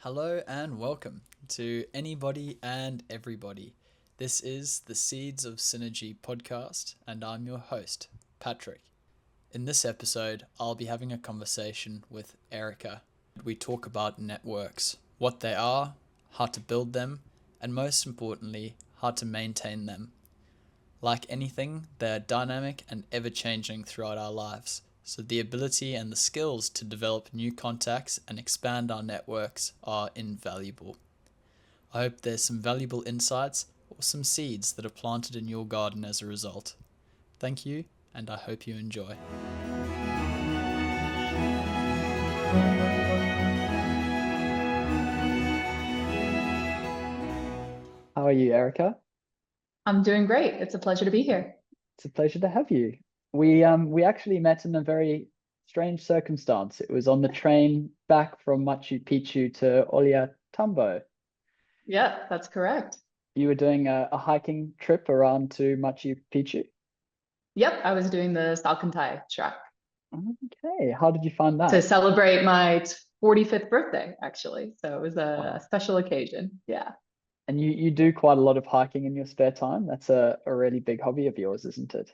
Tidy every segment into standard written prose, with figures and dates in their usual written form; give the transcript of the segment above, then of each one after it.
Hello and welcome to Anybody and Everybody. This is the Seeds of Synergy podcast, and I'm your host, Patrick. In this episode, I'll be having a conversation with Erica. We talk about networks, what they are, how to build them, and most importantly, how to maintain them. Like anything, they are dynamic and ever-changing throughout our lives. So the ability and the skills to develop new contacts and expand our networks are invaluable. I hope there's some valuable insights or some seeds that are planted in your garden as a result. Thank you, and I hope you enjoy. How are you, Erica? I'm doing great. It's a pleasure to be here. It's a pleasure to have you. We actually met in a very strange circumstance. It was on the train back from Machu Picchu to Ollantaytambo. Yeah, that's correct. You were doing a hiking trip around to Machu Picchu. Yep, I was doing the Salcantay track Okay, how did you find to that? celebrate my 45th birthday, actually. So it was a Wow. special occasion. Yeah, And you do quite a lot of hiking in your spare time. That's a really big hobby of yours, isn't it?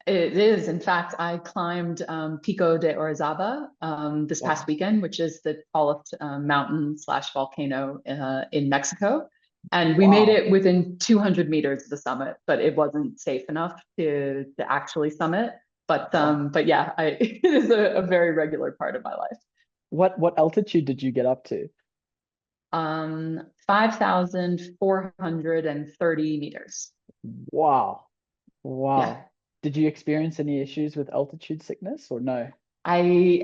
it is. In fact, I climbed Pico de Orizaba this past Wow. weekend, which is the tallest mountain slash volcano in Mexico. And we made Wow. it within 200 meters of the summit, but it wasn't safe enough to actually summit. Wow. But yeah, it is a very regular part of my life. What altitude did you get up to? 5,430 meters. Wow. Yeah. Wow. Did you experience any issues with altitude sickness or no? I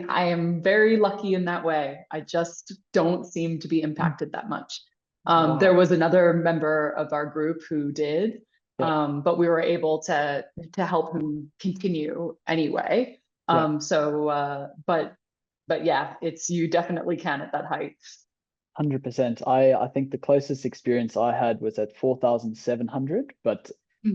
am very lucky in that way. I just don't seem to be impacted that much. There Wow. was another member of our group who did, Yeah. but we were able to help him continue anyway. Yeah. But yeah, it's you definitely can at that height. 100%. I think the closest experience I had was at 4,700, but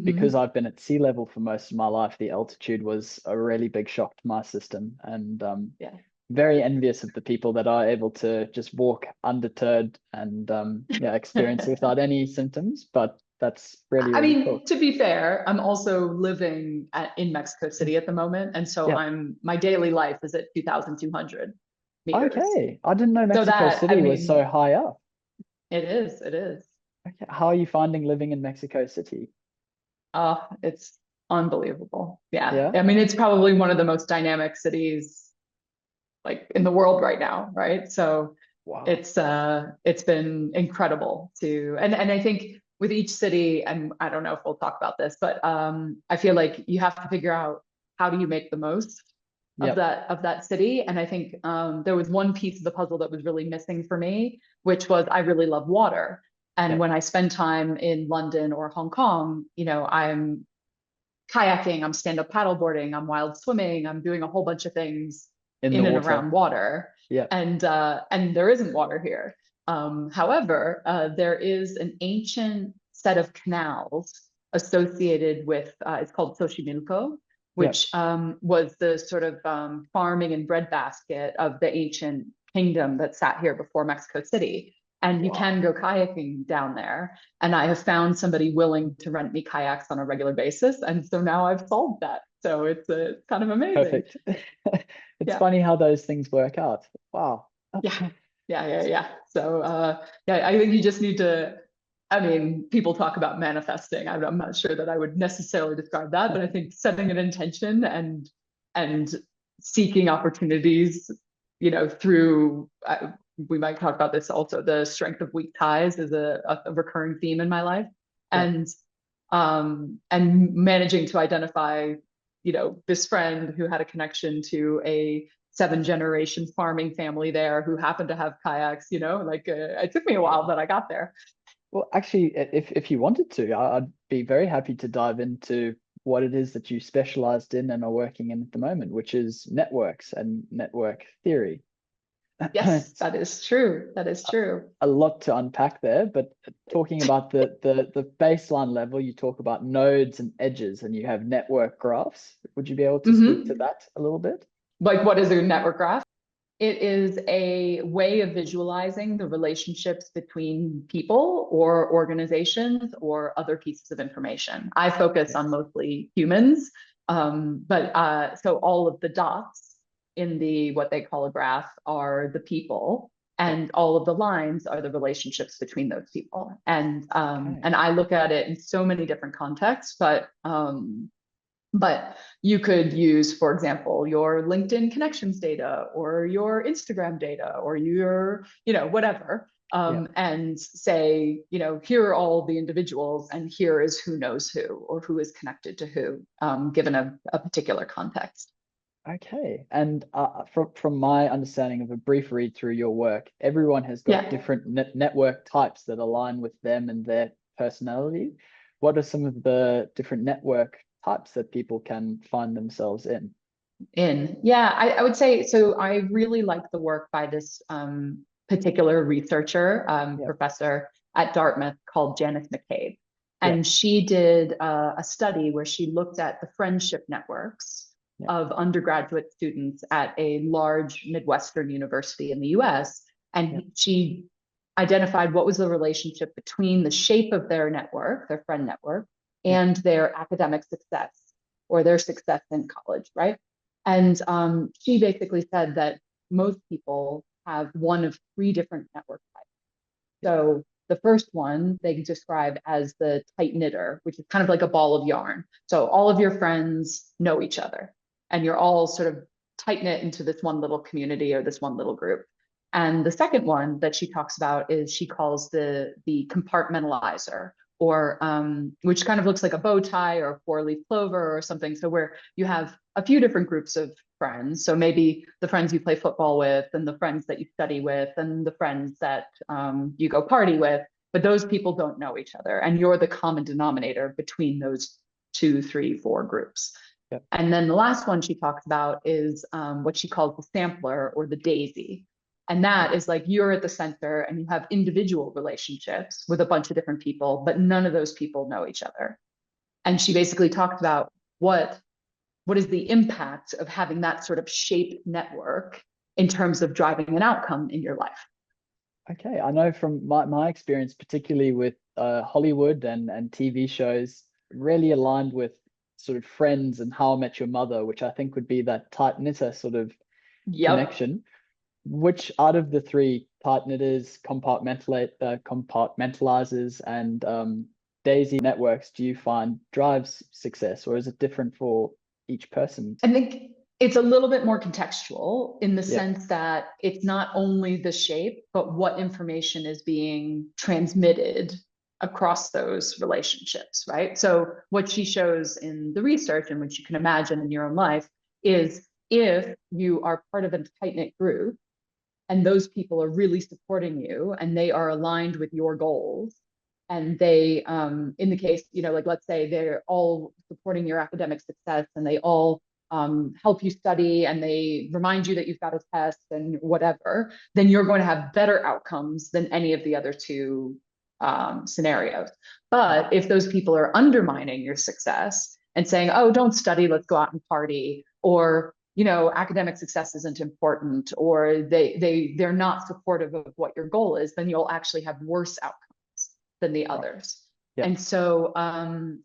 because Hmm. I've been at sea level for most of my life, the altitude was a really big shock to my system. And Yeah. very envious of the people that are able to just walk undeterred and yeah, experience it without any symptoms. But that's really, I really cool. mean, to be fair, I'm also living in Mexico City at the moment, and so Yeah. my daily life is at 2,200 meters. Okay. I didn't know So Mexico that, I City was so mean, high up. it is. Okay. How are you finding living in Mexico City? It's unbelievable. Yeah. Yeah. I mean, it's probably one of the most dynamic cities like in the world right now, right? So Wow. it's been incredible and I think with each city, and I don't know if we'll talk about this, but I feel like you have to figure out how do you make the most of Yep. that city. And I think there was one piece of the puzzle that was really missing for me, which was I really love water. And Yep. when I spend time in London or Hong Kong, I'm kayaking, I'm stand-up paddleboarding, I'm wild swimming, I'm doing a whole bunch of things In the in and water. around water, Yep. and there isn't water here. However, there is an ancient set of canals associated with it's called Xochimilco, Yep. which was the sort of farming and breadbasket of the ancient kingdom that sat here before Mexico City. And you Wow. can go kayaking down there. And I have found somebody willing to rent me kayaks on a regular basis. And so now I've solved that. So it's kind of amazing. Perfect. It's Yeah. funny how those things work out. Wow. Yeah. Yeah. So yeah, I think you just need to, I mean, people talk about manifesting. I'm not sure that I would necessarily describe that, but I think setting an intention and seeking opportunities, through we might talk about this also. The strength of weak ties is a recurring theme in my life, Yep. and managing to identify, this friend who had a connection to a seven generation farming family there who happened to have kayaks, like it took me a while, but I got there. Well, actually, if you wanted to, I'd be very happy to dive into what it is that you specialized in and are working in at the moment, which is networks and network theory. Yes, It's that is true. That is true. a lot to unpack there, but talking about the baseline level, you talk about nodes and edges, and you have network graphs. Would you be able to speak to Hmm. that a little bit? Like, what is a network graph? It is a way of visualizing the relationships between people or organizations or other pieces of information. I focus on mostly humans, but so all of the dots in the what they call a graph are the people, Yeah. and all of the lines are the relationships between those people. Okay. And I look at it in so many different contexts, but you could use, for example, your LinkedIn connections data or your Instagram data or your, whatever, Yeah. and say, here are all the individuals and here is who knows who or who is connected to who, given a particular context. Okay. And from my understanding of a brief read through your work, everyone has got Yeah. different network types that align with them and their personality. What are some of the different network types that people can find themselves in? I would say so. I really like the work by this particular researcher, Yeah. professor at Dartmouth called Janice McCabe. Yeah. And she did a study where she looked at the friendship networks Yeah. of undergraduate students at a large Midwestern university in the US. Yeah. And she identified what was the relationship between the shape of their network, their friend network, Yeah. and their academic success or their success in college, right? And she basically said that most people have one of three different network types. So the first one they describe as the tight knitter, which is kind of like a ball of yarn. So all of your friends know each other, and you're all sort of tight knit into this one little community or this one little group. And the second one that she talks about is she calls the compartmentalizer, or which kind of looks like a bow tie or a four-leaf clover or something. So where you have a few different groups of friends. So maybe the friends you play football with, and the friends that you study with, and the friends that you go party with. But those people don't know each other, and you're the common denominator between those two, three, four groups. Yeah. And then the last one she talks about is what she calls the sampler or the daisy. And that is like you're at the center and you have individual relationships with a bunch of different people, but none of those people know each other. And she basically talked about what is the impact of having that sort of shaped network in terms of driving an outcome in your life. Okay, I know from my experience, particularly with Hollywood and TV shows, really aligned with sort of Friends and How I Met Your Mother, which I think would be that tight knitter sort of Yep. connection. Which out of the three tight knitters, compartmentalizers, and daisy networks do you find drives success, or is it different for each person? I think it's a little bit more contextual in the Yeah. sense that it's not only the shape, but what information is being transmitted across those relationships, right? So what she shows in the research, and which you can imagine in your own life, is if you are part of a tight-knit group and those people are really supporting you and they are aligned with your goals, and they in the case, like let's say they're all supporting your academic success and they all help you study and they remind you that you've got a test and whatever, then you're going to have better outcomes than any of the other two scenarios. But if those people are undermining your success and saying, oh, don't study, let's go out and party, or academic success isn't important, or they're not supportive of what your goal is, then you'll actually have worse outcomes than the Right. others. Yeah. And so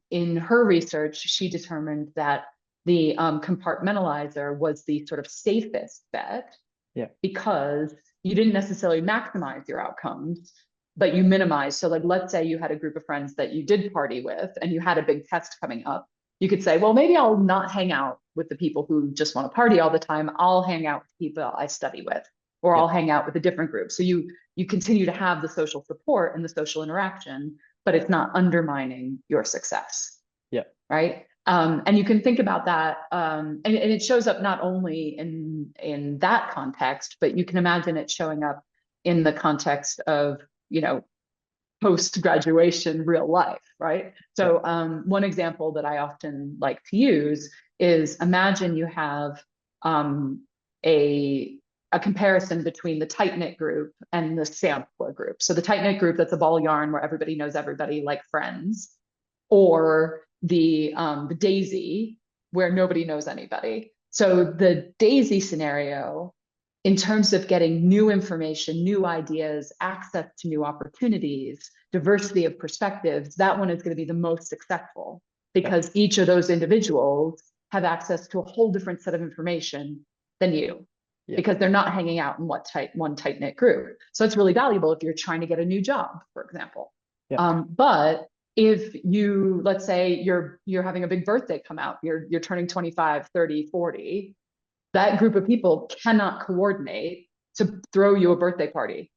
in her research, she determined that the compartmentalizer was the sort of safest bet, Yeah. because you didn't necessarily maximize your outcomes, but you minimize. So like, let's say you had a group of friends that you did party with and you had a big test coming up. You could say, well, maybe I'll not hang out with the people who just want to party all the time. I'll hang out with people I study with, or Yeah. I'll hang out with a different group. So you continue to have the social support and the social interaction, but it's not undermining your success. Yeah. Right. And you can think about that, and it shows up not only in that context, but you can imagine it showing up in the context of, post graduation real life, right? Yeah. So one example that I often like to use is, imagine you have a comparison between the tight knit group and the sampler group. So the tight knit group, that's a ball of yarn where everybody knows everybody like friends, or the daisy where nobody knows anybody. So the daisy scenario in terms of getting new information, new ideas, access to new opportunities, diversity of perspectives, that one is going to be the most successful because each of those individuals have access to a whole different set of information than you because they're not hanging out in one tight-knit group. So it's really valuable if you're trying to get a new job, for example. But if you, let's say you're having a big birthday come out, you're turning 25, 30, 40, that group of people cannot coordinate to throw you a birthday party,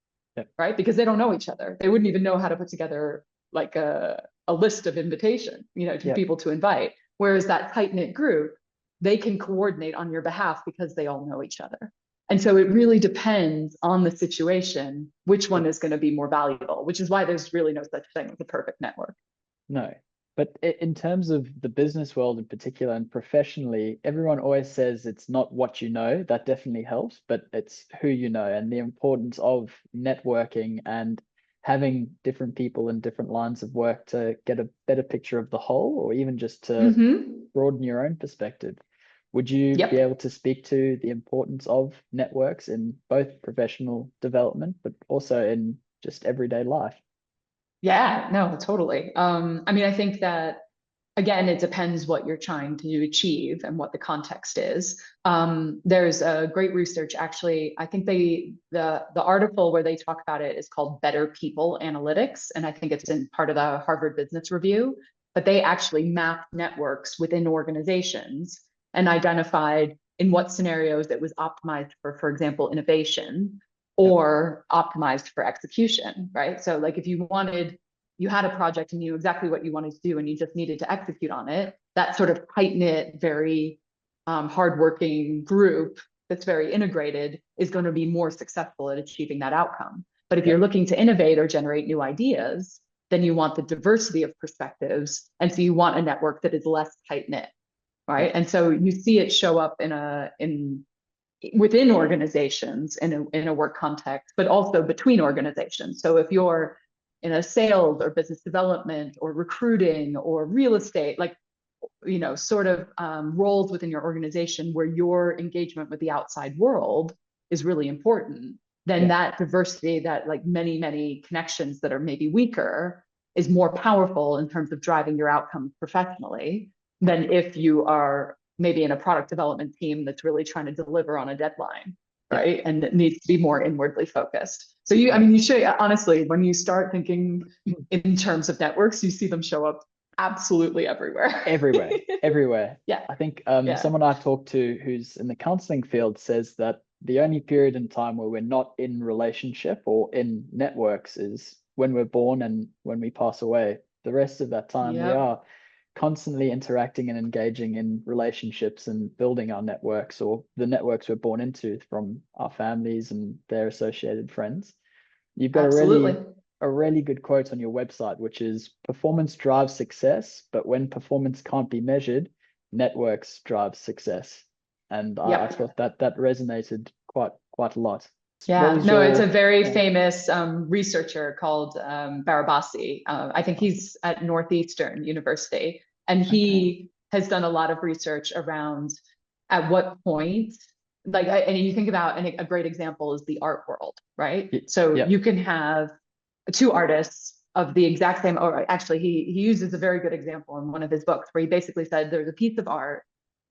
right? Because they don't know each other. They wouldn't even know how to put together like a list of invitation, to people to invite. Whereas that tight-knit group, they can coordinate on your behalf because they all know each other. And so it really depends on the situation, which one is going to be more valuable, which is why there's really no such thing as a perfect network. No, but in terms of the business world in particular and professionally, everyone always says it's not what you know. That definitely helps, but it's who you know and the importance of networking and having different people in different lines of work to get a better picture of the whole, or even just to broaden your own perspective. Would you be able to speak to the importance of networks in both professional development, but also in just everyday life? Yeah, no, totally. I mean, I think that again, it depends what you're trying to achieve and what the context is. There's a great research, actually. I think the article where they talk about it is called Better People Analytics, and I think it's in part of the Harvard Business Review. But they actually mapped networks within organizations and identified in what scenarios it was optimized for example, innovation or optimized for execution, right? So like if you had a project and knew exactly what you wanted to do and you just needed to execute on it, that sort of tight-knit, very hardworking group that's very integrated is going to be more successful at achieving that outcome. But if you're looking to innovate or generate new ideas, then you want the diversity of perspectives. And so you want a network that is less tight-knit, right? And so you see it show up within organizations in a work context, but also between organizations. So if you're in a sales or business development or recruiting or real estate, like, sort of roles within your organization where your engagement with the outside world is really important, then that diversity, that like many connections that are maybe weaker is more powerful in terms of driving your outcomes professionally than if you are maybe in a product development team that's really trying to deliver on a deadline, right? And it needs to be more inwardly focused. So you should, honestly, when you start thinking in terms of networks, you see them show up absolutely everywhere. Everywhere. I think someone I talked to who's in the counseling field says that the only period in time where we're not in relationship or in networks is when we're born and when we pass away. The rest of that time we are constantly interacting and engaging in relationships and building our networks, or the networks we're born into from our families and their associated friends. You've got a really good quote on your website, which is performance drives success, but when performance can't be measured, networks drive success. And I thought that resonated quite a lot. It's a very famous researcher called Barabasi. I think he's at Northeastern University, and he has done a lot of research around at what point, and you think about, and a great example is the art world, right? So you can have two artists of the exact same, or actually he uses a very good example in one of his books where he basically said there's a piece of art,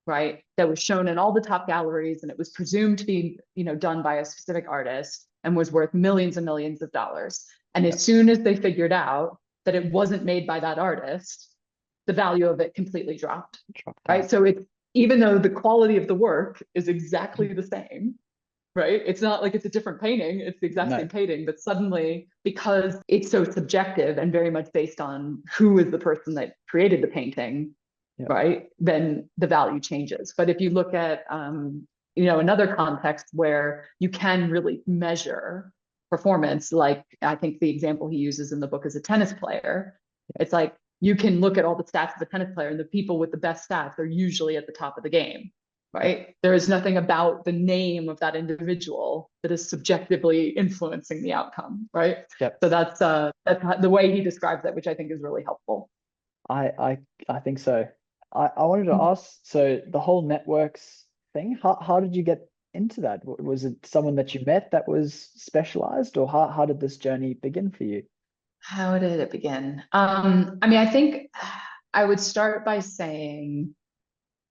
right, that was shown in all the top galleries and it was presumed to be, done by a specific artist and was worth millions and millions of dollars. And as soon as they figured out that it wasn't made by that artist, the value of it completely dropped, right? So it's, even though the quality of the work is exactly the same, right? It's not like it's a different painting, it's the exact same painting, but suddenly, because it's so subjective and very much based on who is the person that created the painting, right, then the value changes. But if you look at another context where you can really measure performance, like I think the example he uses in the book is a tennis player. It's like you can look at all the stats of a tennis player, and the people with the best stats are usually at the top of the game, right? There is nothing about the name of that individual that is subjectively influencing the outcome, right? So that's the way he describes it, which I think is really helpful. I think so. I wanted to ask, so the whole networks thing, how did you get into that? Was it someone that you met that was specialized, or how did this journey begin for you? How did it begin? I mean, I think I would start by saying,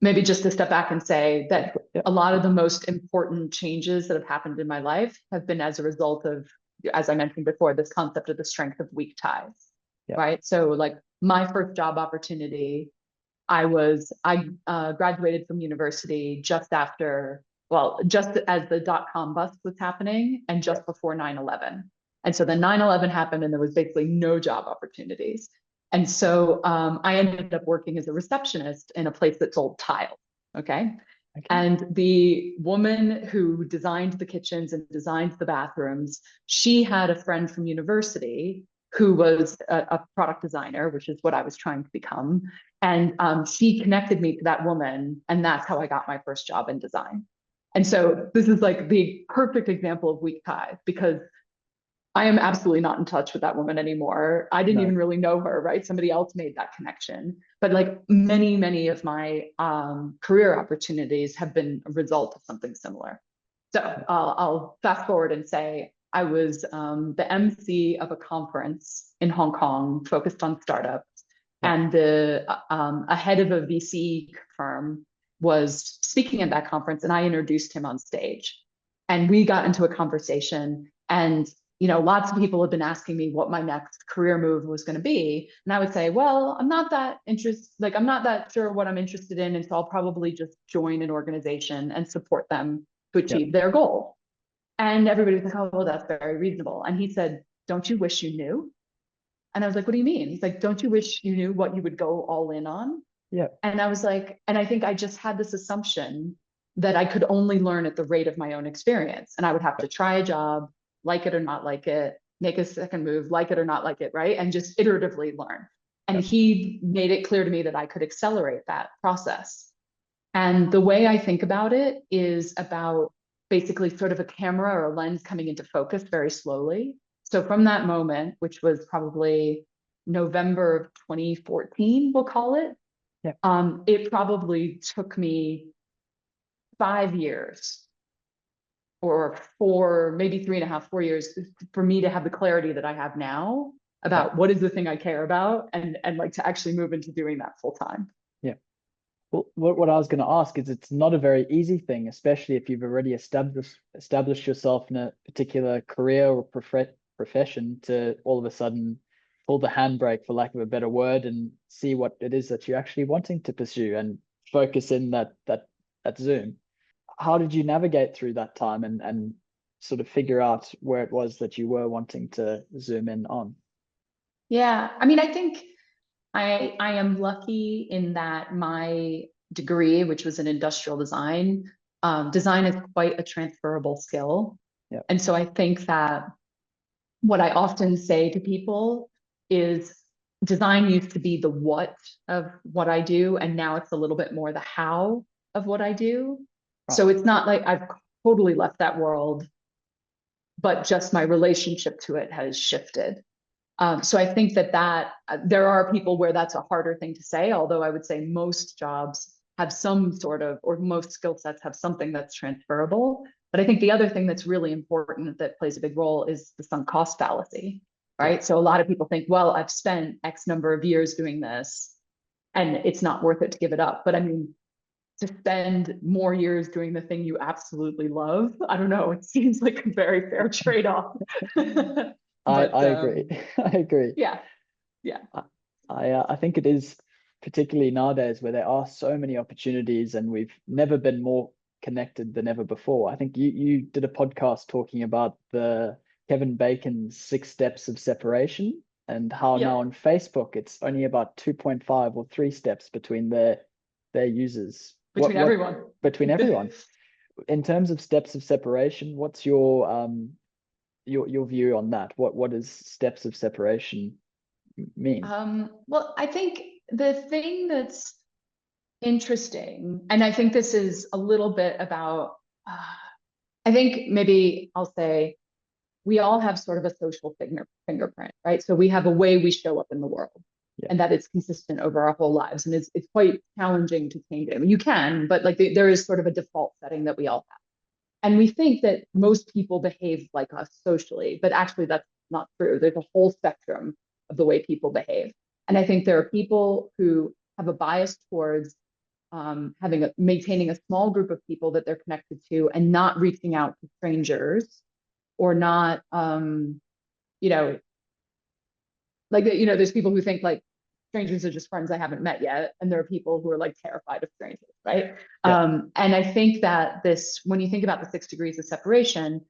maybe just to step back and say that Yeah, a lot of the most important changes that have happened in my life have been as a result of, as I mentioned before, this concept of the strength of weak ties, yeah, right? So, like my first job opportunity, I graduated from university just after, well, just as the dot-com bust was happening and yeah. just before 9/11. And so then 9/11 happened and there was basically no job opportunities. And so I ended up working as a receptionist in a place that sold tile. Okay. Okay. And the woman who designed the kitchens and designed the bathrooms, she had a friend from university who was a product designer, which is what I was trying to become. And she connected me to that woman, and that's how I got my first job in design. And so this is like the perfect example of weak ties because I am absolutely not in touch with that woman anymore. I didn't No. even really know her, right? Somebody else made that connection. But like many of my career opportunities have been a result of something similar. So I'll fast forward and say I was the MC of a conference in Hong Kong focused on startups, Yeah. and the a head of a VC firm was speaking at that conference, and I introduced him on stage, and we got into a conversation. And lots of people have been asking me what my next career move was going to be, and I would say, well, I'm not that interested, like I'm not that sure what I'm interested in, and so I'll probably just join an organization and support them to Yeah. achieve their goal. And everybody was like, oh, well, that's very reasonable. And he said, don't you wish you knew? And I was like, what do you mean? He's like, don't you wish you knew what you would go all in on? Yeah. And I was like, and I think I just had this assumption that I could only learn at the rate of my own experience. And I would have to try a job, like it or not like it, make a second move, like it or not like it, right? And just iteratively learn. Yeah. And he made it clear to me that I could accelerate that process. And the way I think about it is about basically sort of a camera or a lens coming into focus very slowly. So from that moment, which was probably November of 2014, we'll call it, Yeah. it probably took me 5 years or four, maybe 3.5, 4 years for me to have the clarity that I have now Yeah. about what is the thing I care about and like to actually move into doing that full time. Yeah. Well, what I was going to ask is it's not a very easy thing, especially if you've already established yourself in a particular career or profession, to all of a sudden pull the handbrake, for lack of a better word, and see what it is that you're actually wanting to pursue and focus in that zoom. How did you navigate through that time and sort of figure out where it was that you were wanting to zoom in on? Yeah, I mean, I think I am lucky in that my degree, which was in industrial design, design is quite a transferable skill. Yeah. And so I think that what I often say to people is design used to be the what of what I do, and now it's a little bit more the how of what I do. Right. So it's not like I've totally left that world, but just my relationship to it has shifted. So I think that there are people where that's a harder thing to say, although I would say most jobs have some sort of, or most skill sets have something that's transferable. But I think the other thing that's really important that plays a big role is the sunk cost fallacy, Yeah. right? So a lot of people think, well, I've spent X number of years doing this and it's not worth it to give it up. But I mean, to spend more years doing the thing you absolutely love, I don't know, it seems like a very fair trade-off. I But agree. I agree. yeah, yeah. I think it is, particularly nowadays where there are so many opportunities and we've never been more connected than ever before. I think you did a podcast talking about the Kevin Bacon's 6 steps of separation, and how now Yep. on Facebook it's only about 2.5 or 3 steps between their users. Between What everyone. between everyone. In terms of steps of separation, what's your view on that? What does steps of separation mean? Well, I think the thing that's interesting, and I think this is a little bit about, I think maybe I'll say we all have sort of a social fingerprint, right? So we have a way we show up in the world, Yeah. and that it's consistent over our whole lives. And it's quite challenging to change it. I mean, you can, but like there is sort of a default setting that we all have. And we think that most people behave like us socially, but actually that's not true. There's a whole spectrum of the way people behave. And I think there are people who have a bias towards maintaining a small group of people that they're connected to and not reaching out to strangers, or not, you know, like, there's people who think like strangers are just friends I haven't met yet. And there are people who are like terrified of strangers, right? Yeah. And I think that when you think about the 6 degrees of separation,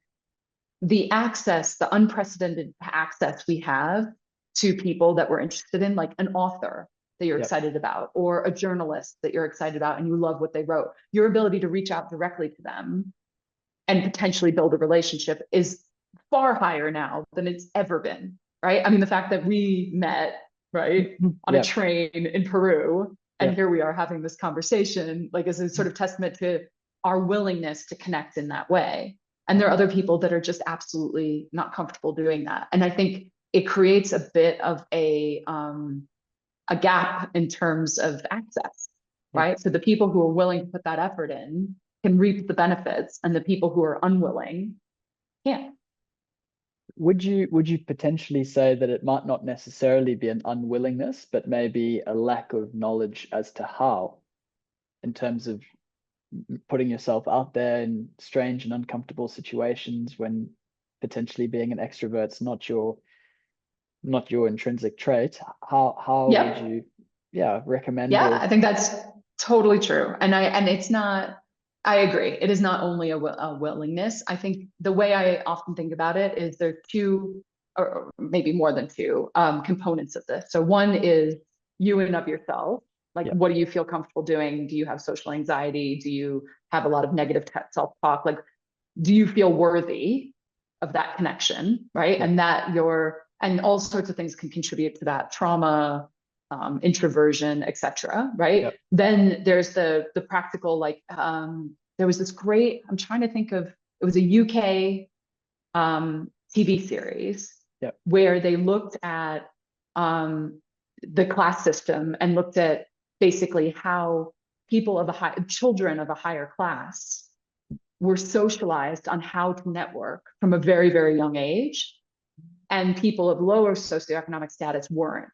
the unprecedented access we have to people that we're interested in, like an author that you're Yep. excited about, or a journalist that you're excited about and you love what they wrote, your ability to reach out directly to them and potentially build a relationship is far higher now than it's ever been, right? I mean, the fact that we met, right, on a Yep. train in Peru, and Yep. here we are having this conversation, like, is a sort of testament to our willingness to connect in that way. And there are other people that are just absolutely not comfortable doing that. And I think it creates a bit of a gap in terms of access, right? So the people who are willing to put that effort in can reap the benefits, and the people who are unwilling can't. Would you potentially say that it might not necessarily be an unwillingness, but maybe a lack of knowledge as to how, in terms of putting yourself out there in strange and uncomfortable situations when potentially being an extrovert's not your intrinsic trait? How Yep. would you, recommend? Yeah, I think that's totally true. And it's not, I agree. It is not only a willingness. I think the way I often think about it is there are two, or maybe more than two, components of this. So one is you and of yourself. Like, Yeah. what do you feel comfortable doing? Do you have social anxiety? Do you have a lot of negative self-talk? Like, do you feel worthy of that connection, right? Yeah. And all sorts of things can contribute to that: trauma, introversion, etc. Right? Yep. Then there's the practical, like, there was this great, I'm trying to think of, it was a UK TV series. Yep. Where they looked at the class system and looked at basically how children of a higher class were socialized on how to network from a very, very young age, and people of lower socioeconomic status weren't.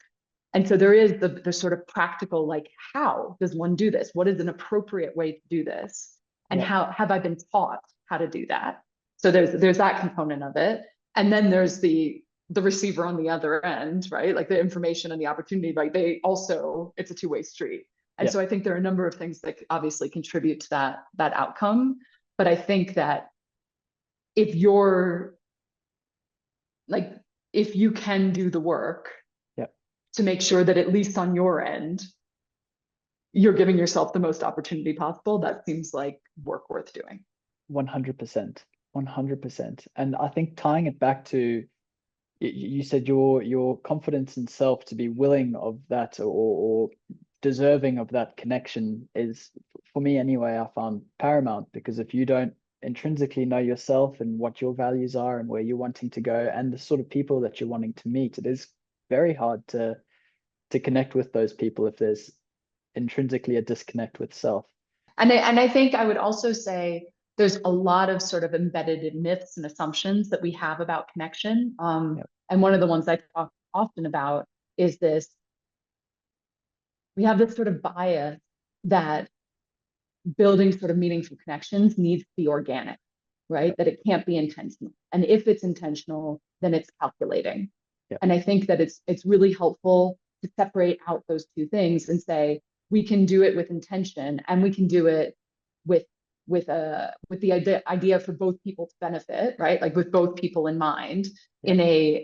And so there is the sort of practical, like, how does one do this? What is an appropriate way to do this? And how have I been taught how to do that? So there's that component of it. And then there's the receiver on the other end, right? Like the information and the opportunity, like it's a two-way street. And so I think there are a number of things that obviously contribute to that outcome. But I think that if you can do the work to make sure that at least on your end, you're giving yourself the most opportunity possible, that seems like work worth doing. 100%. 100%. And I think tying it back to, you said your confidence in self to be willing of that, or deserving of that connection, is, for me anyway, I found paramount. Because if you don't intrinsically know yourself and what your values are and where you're wanting to go and the sort of people that you're wanting to meet, it is very hard to connect with those people if there's intrinsically a disconnect with self. And I think I would also say there's a lot of sort of embedded myths and assumptions that we have about connection. And one of the ones I talk often about is we have this sort of bias that building sort of meaningful connections needs to be organic, right? That it can't be intentional. And if it's intentional, then it's calculating. And I think that it's really helpful to separate out those two things and say, we can do it with intention, and we can do it with the idea for both people to benefit, right? Like with both people in mind, in a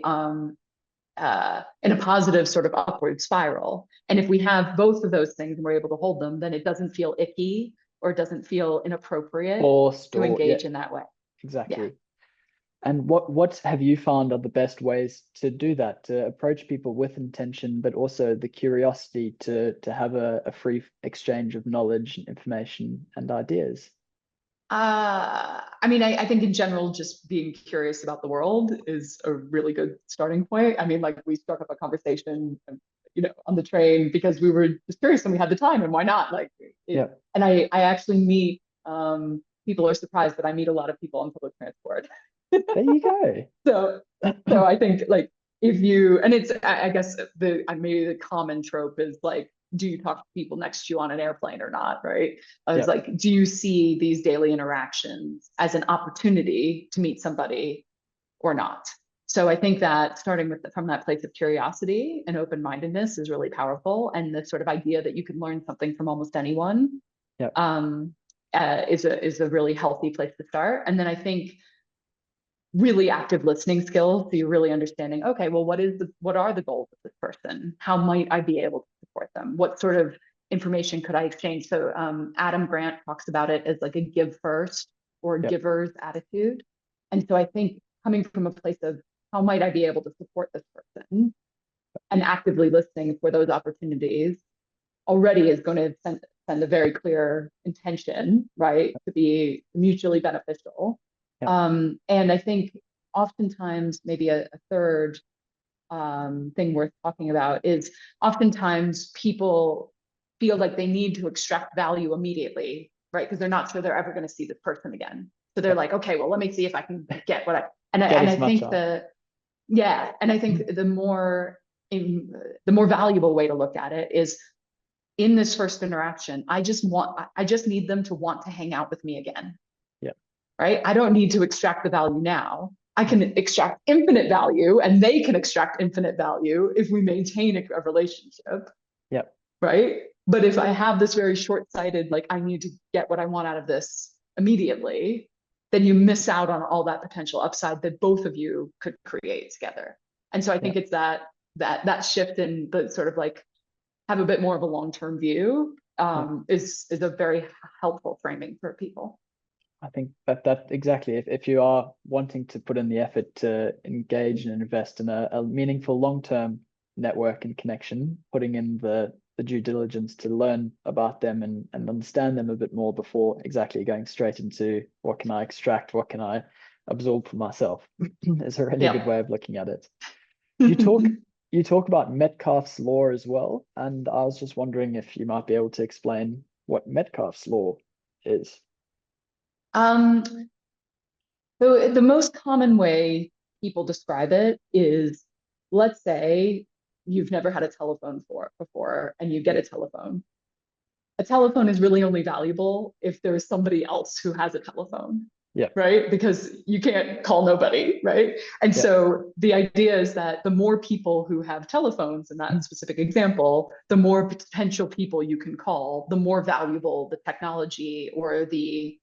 positive sort of upward spiral. And if we have both of those things and we're able to hold them, then it doesn't feel icky, or it doesn't feel inappropriate to engage in that way. Exactly. Yeah. And what have you found are the best ways to do that, to approach people with intention, but also the curiosity to have a free exchange of knowledge and information and ideas? I mean, I think in general, just being curious about the world is a really good starting point. I mean, like, we struck up a conversation, on the train because we were just curious and we had the time, and why not? Like, and I actually meet people are surprised that I meet a lot of people on public transport. There you go. So I think like if you, and it's, I guess the maybe the common trope is like, do you talk to people next to you on an airplane or not, right? I was like, do you see these daily interactions as an opportunity to meet somebody or not? So I think that starting with from that place of curiosity and open-mindedness is really powerful, and the sort of idea that you can learn something from almost anyone is a really healthy place to start. And then I think really active listening skills, so you're really understanding, okay, well, what are the goals of this person? How might I be able to support them? What sort of information could I exchange? So Adam Grant talks about it as like a give first or giver's attitude. And so I think coming from a place of how might I be able to support this person and actively listening for those opportunities already is going to send a very clear intention, right, to be mutually beneficial. And I think oftentimes maybe a third thing worth talking about is oftentimes people feel like they need to extract value immediately, right? Because they're not sure they're ever going to see this person again. So they're like, okay, well, let me see if I can get what and I think and I think the more valuable way to look at it is in this first interaction, I just need them to want to hang out with me again. Right? I don't need to extract the value now. I can extract infinite value, and they can extract infinite value if we maintain a relationship. Right? But if I have this very short-sighted, like I need to get what I want out of this immediately, then you miss out on all that potential upside that both of you could create together. And so I think it's that shift in the sort of like have a bit more of a long-term view is a very helpful framing for people. I think that exactly, if you are wanting to put in the effort to engage and invest in a meaningful long-term network and connection, putting in the due diligence to learn about them and understand them a bit more before exactly going straight into what can I extract, what can I absorb for myself is a really good way of looking at it. You talk about Metcalfe's law as well, and I was just wondering if you might be able to explain what Metcalfe's law is. So the most common way people describe it is, let's say you've never had a telephone before and you get a telephone. A telephone is really only valuable if there's somebody else who has a telephone. Right? Because you can't call nobody, right? And so the idea is that the more people who have telephones in that specific example, the more potential people you can call, the more valuable the technology or the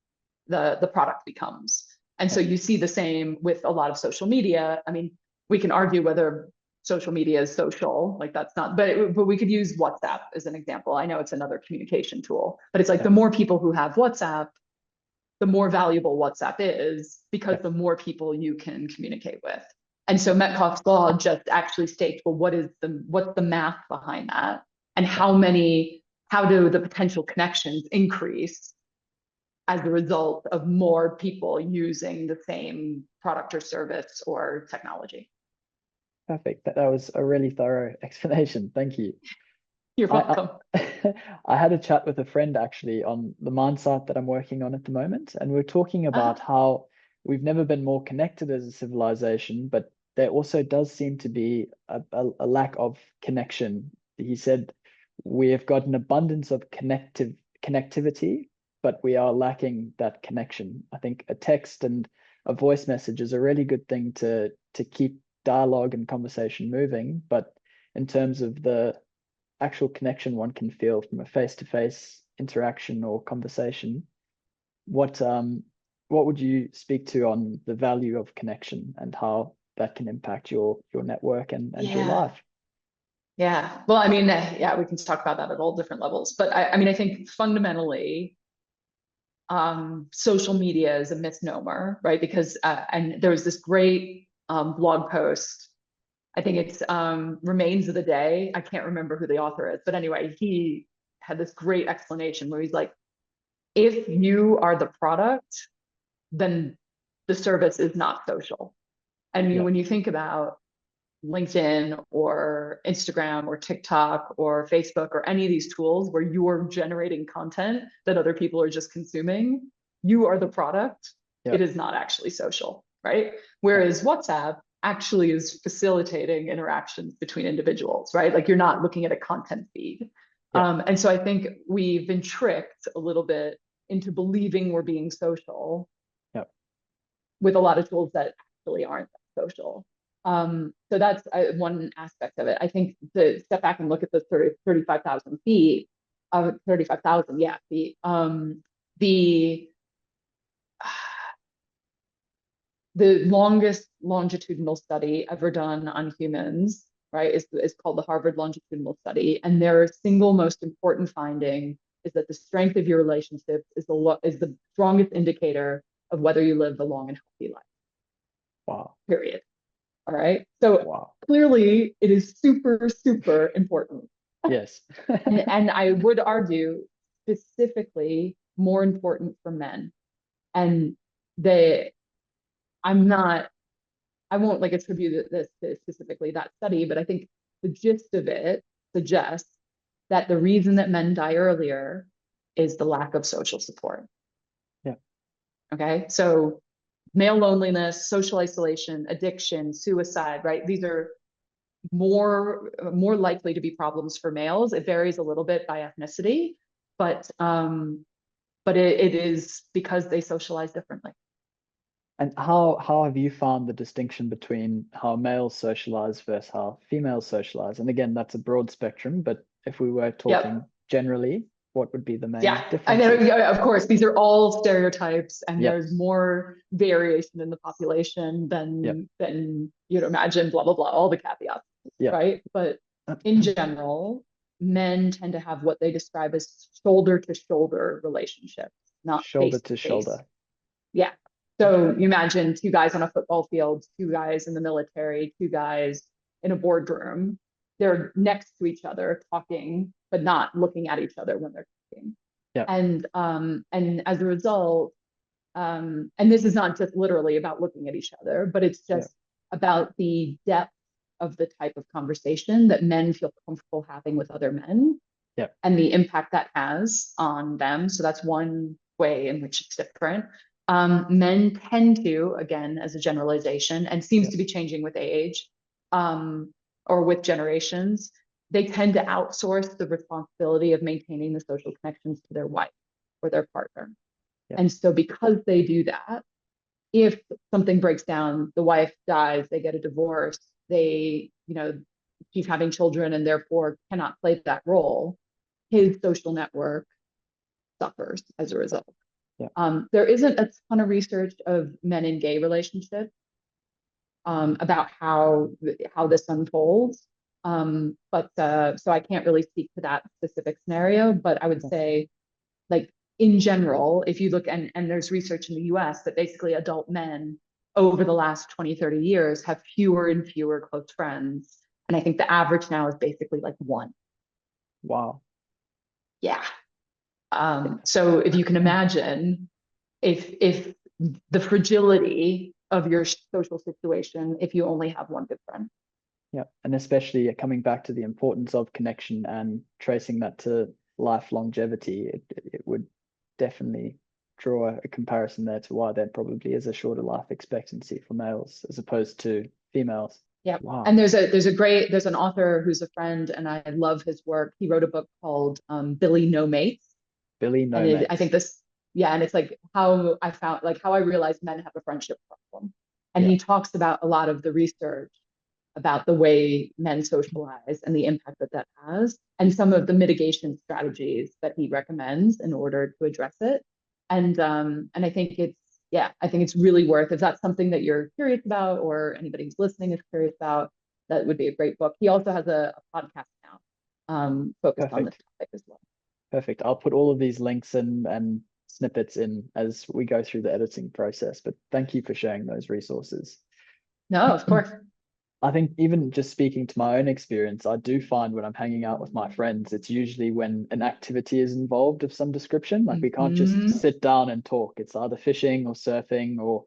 product becomes. And so you see the same with a lot of social media. I mean, we can argue whether social media is social, like that's not, but we could use WhatsApp as an example. I know it's another communication tool, but it's like the more people who have WhatsApp, the more valuable WhatsApp is, because the more people you can communicate with. And so Metcalfe's law just actually states, well, what's the math behind that? And how do the potential connections increase as a result of more people using the same product or service or technology? Perfect. That was a really thorough explanation. Thank you. You're welcome. I had a chat with a friend actually on the mine site that I'm working on at the moment, and we're talking about how we've never been more connected as a civilization, but there also does seem to be a lack of connection. He said we have got an abundance of connectivity, but we are lacking that connection. I think a text and a voice message is a really good thing to keep dialogue and conversation moving, but in terms of the actual connection one can feel from a face-to-face interaction or conversation, what would you speak to on the value of connection and how that can impact your network and your life? Yeah, well, I mean, we can talk about that at all different levels, but I mean, I think fundamentally, social media is a misnomer, right? Because and there was this great blog post, I think it's Remains of the Day. I can't remember who the author is, but anyway, he had this great explanation where he's like, if you are the product, then the service is not social. And when you think about LinkedIn or Instagram or TikTok or Facebook or any of these tools where you're generating content that other people are just consuming, you are the product, Yeah. it is not actually social, right? Whereas WhatsApp actually is facilitating interactions between individuals, right? Like you're not looking at a content feed. Yeah. And so I think we've been tricked a little bit into believing we're being social Yeah. with a lot of tools that actually aren't that social. So that's one aspect of it. I think to step back and look at the 35,000 feet, 35,000, yeah, feet. The longest longitudinal study ever done on humans, right, is called the Harvard Longitudinal Study. And their single most important finding is that the strength of your relationships is the strongest indicator of whether you live a long and healthy life. Wow. Period. All right. So Wow. clearly it is super, super important. Yes. and I would argue specifically more important for men. And I won't like attribute this to specifically that study, but I think the gist of it suggests that the reason that men die earlier is the lack of social support. Yeah. Okay. So male loneliness, social isolation, addiction, suicide, right? These are more likely to be problems for males. It varies a little bit by ethnicity, but it is because they socialize differently. And how have you found the distinction between how males socialize versus how females socialize? And again, that's a broad spectrum, but if we were talking generally, what would be the main Yeah, I differences? know, of course, these are all stereotypes, and Yep. there's more variation in the population than you'd imagine, blah, blah, blah, all the caveats, Yep. right? But in general, men tend to have what they describe as shoulder-to-shoulder relationships, not shoulder to face-to-face. shoulder. Yeah. So you imagine two guys on a football field, two guys in the military, two guys in a boardroom. They're next to each other talking, but not looking at each other when they're talking. Yeah. And as a result, and this is not just literally about looking at each other, but it's just about the depth of the type of conversation that men feel comfortable having with other men. Yeah. And the impact that has on them. So that's one way in which it's different. Men tend to, again, as a generalization, and seems to be changing with age, or with generations, they tend to outsource the responsibility of maintaining the social connections to their wife or their partner. And so because they do that, if something breaks down, the wife dies, they get a divorce, she's having children and therefore cannot play that role, his social network suffers as a result. There isn't a ton of research of men in gay relationships about how this unfolds. But so I can't really speak to that specific scenario, but I would say, like, in general, if you look, and there's research in the US that basically adult men over the last 20, 30 years have fewer and fewer close friends. And I think the average now is basically like one. Wow. Yeah. So if you can imagine, if the fragility of your social situation, if you only have one good friend. Yeah. And especially coming back to the importance of connection and tracing that to life longevity, it would definitely draw a comparison there to why there probably is a shorter life expectancy for males as opposed to females. Yeah. Wow. And there's an author who's a friend, and I love his work. He wrote a book called Billy No Mates. Billy No And Mates. I think and it's like how I realized men have a friendship problem. And he talks about a lot of the research about the way men socialize and the impact that has, and some of the mitigation strategies that he recommends in order to address it. And I think it's really worth, if that's something that you're curious about, or anybody who's listening is curious about, that would be a great book. He also has a podcast now focused on this topic as well. Perfect. I'll put all of these links and snippets in as we go through the editing process, but thank you for sharing those resources. No, of course. I think even just speaking to my own experience, I do find when I'm hanging out with my friends, it's usually when an activity is involved of some description. Like we can't just sit down and talk. It's either fishing or surfing or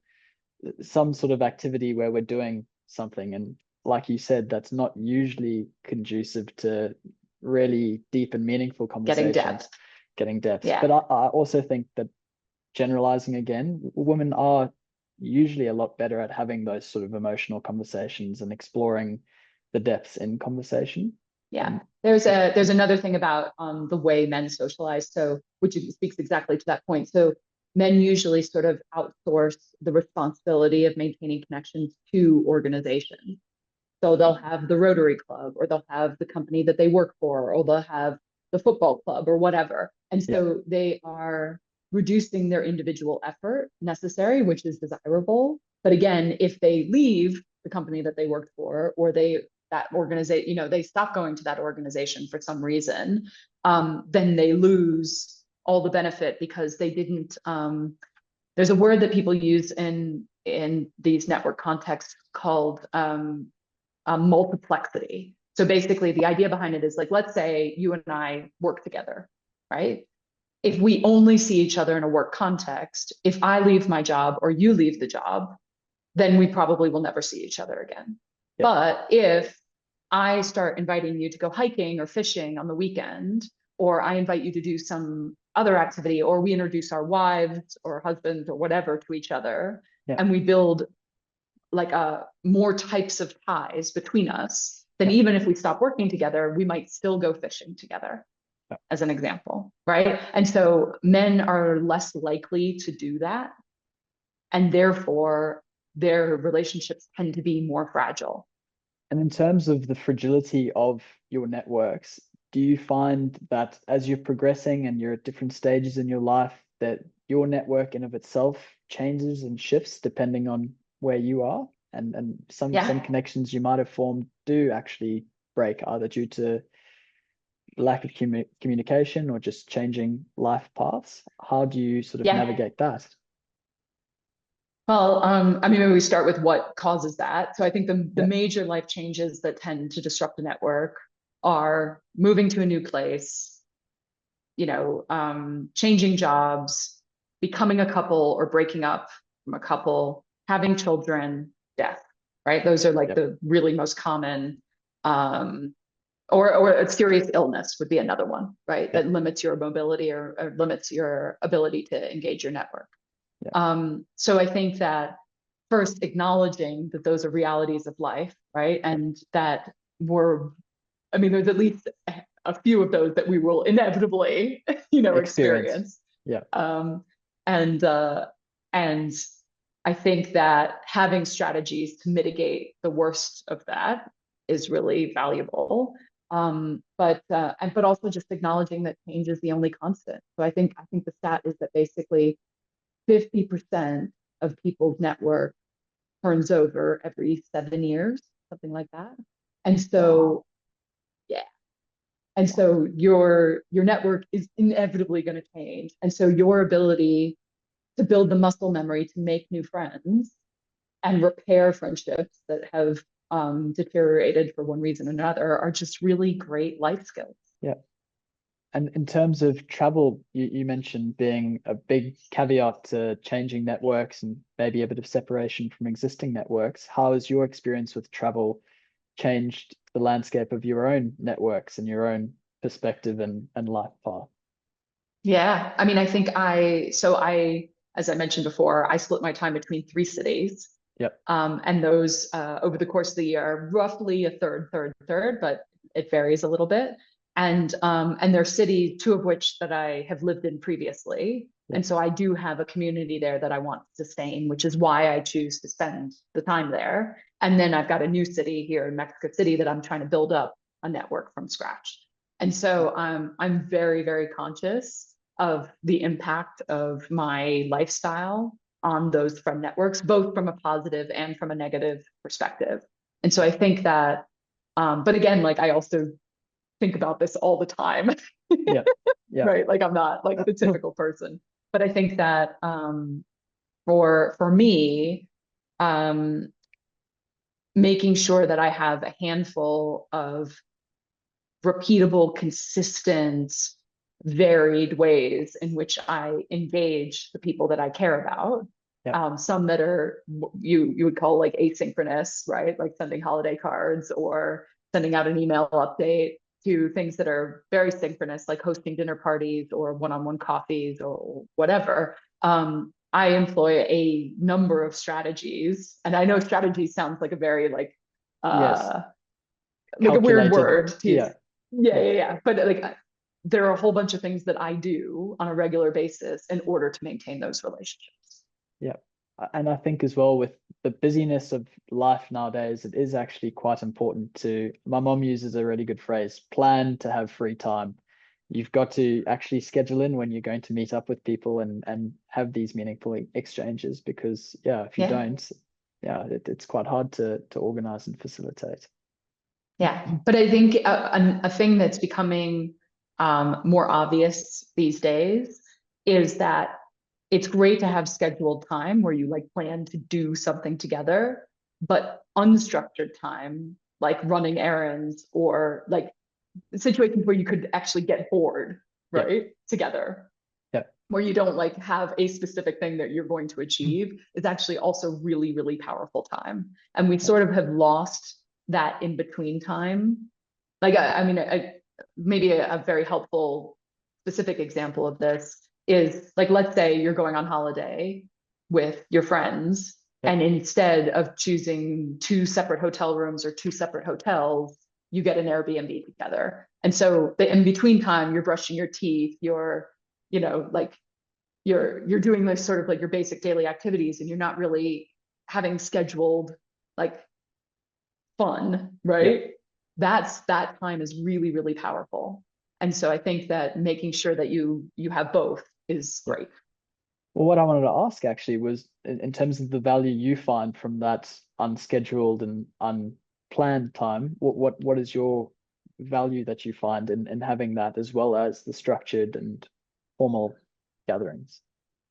some sort of activity where we're doing something. And like you said, that's not usually conducive to really deep and meaningful conversations. Getting depth. Yeah. But I also think that generalizing again, women are usually a lot better at having those sort of emotional conversations and exploring the depths in conversation. Yeah, there's another thing about the way men socialize, so which speaks exactly to that point. So men usually sort of outsource the responsibility of maintaining connections to organizations. So they'll have the Rotary Club, or they'll have the company that they work for, or they'll have the football club or whatever. And so they are reducing their individual effort necessary, which is desirable. But again, if they leave the company that they worked for, or that organization, you know, they stop going to that organization for some reason, then they lose all the benefit because they didn't. There's a word that people use in these network contexts called multiplexity. So basically, the idea behind it is like, let's say you and I work together, right? If we only see each other in a work context, if I leave my job or you leave the job, then we probably will never see each other again. Yep. But if I start inviting you to go hiking or fishing on the weekend, or I invite you to do some other activity, or we introduce our wives or husbands or whatever to each other, and we build like more types of ties between us, then even if we stop working together, we might still go fishing together, as an example, right? And so men are less likely to do that, and therefore their relationships tend to be more fragile. And in terms of the fragility of your networks, do you find that as you're progressing and you're at different stages in your life, that your network in of itself changes and shifts depending on where you are, and some connections you might have formed do actually break, either due to lack of communication or just changing life paths? How do you sort of navigate that? Well, I mean, maybe we start with what causes that. So I think the major life changes that tend to disrupt the network are moving to a new place, you know, changing jobs, becoming a couple or breaking up from a couple, having children, death, right? Those are like the really most common, or a serious illness would be another one, right? That limits your mobility or limits your ability to engage your network. So I think that first acknowledging that those are realities of life, right? And that I mean, there's at least a few of those that we will inevitably, you know, experience. And I think that having strategies to mitigate the worst of that is really valuable. But also just acknowledging that change is the only constant. So I think the stat is that basically 50% of people's network turns over every 7 years, something like that. And so, and so your network is inevitably going to change. And so your ability to build the muscle memory to make new friends and repair friendships that have deteriorated for one reason or another are just really great life skills. Yeah. And in terms of travel, you mentioned being a big caveat to changing networks and maybe a bit of separation from existing networks. How has your experience with travel changed the landscape of your own networks and your own perspective and life path? Yeah, I mean, I think as I mentioned before, I split my time between 3 cities. And those over the course of the year are roughly a third, but it varies a little bit. And they're cities, 2 of which that I have lived in previously. And so I do have a community there that I want to sustain, which is why I choose to spend the time there. And then I've got a new city here in Mexico City that I'm trying to build up a network from scratch. And so I'm very, very conscious of the impact of my lifestyle on those friend networks, both from a positive and from a negative perspective. And so I think that, but again, like I also think about this all the time. Right? Like I'm not like the typical person. But I think that for me, making sure that I have a handful of repeatable, consistent, varied ways in which I engage the people that I care about. Some that are you would call like asynchronous, right? Like sending holiday cards or sending out an email update, to things that are very synchronous, like hosting dinner parties or one-on-one coffees or whatever. I employ a number of strategies, and I know strategy sounds like a very Yes. like a weird Calculated. word to use. Yeah. Yeah. But like there are a whole bunch of things that I do on a regular basis in order to maintain those relationships. Yeah. And I think as well with the busyness of life nowadays, it is actually quite important to, my mom uses a really good phrase, plan to have free time. You've got to actually schedule in when you're going to meet up with people and have these meaningful exchanges because yeah, if you don't, yeah, it's quite hard to organize and facilitate. Yeah, but I think a thing that's becoming more obvious these days is that it's great to have scheduled time where you like plan to do something together, but unstructured time, like running errands or like situations where you could actually get bored, Yeah. right? Together, Yeah. where you don't like have a specific thing that you're going to achieve is actually also really, really powerful time. And we sort of have lost that in between time. Like, I mean, maybe a very helpful specific example of this is like, let's say you're going on holiday with your friends, Yeah. and instead of choosing two separate hotel rooms or two separate hotels, you get an Airbnb together. And so the in between time, you're brushing your teeth, you're, you know, like you're doing this sort of like your basic daily activities, and you're not really having scheduled like fun, right? Yeah. That time is really, really powerful. And so I think that making sure that you have both is great. Well, what I wanted to ask actually was in terms of the value you find from that unscheduled and unplanned time, what is your value that you find in having that as well as the structured and formal gatherings?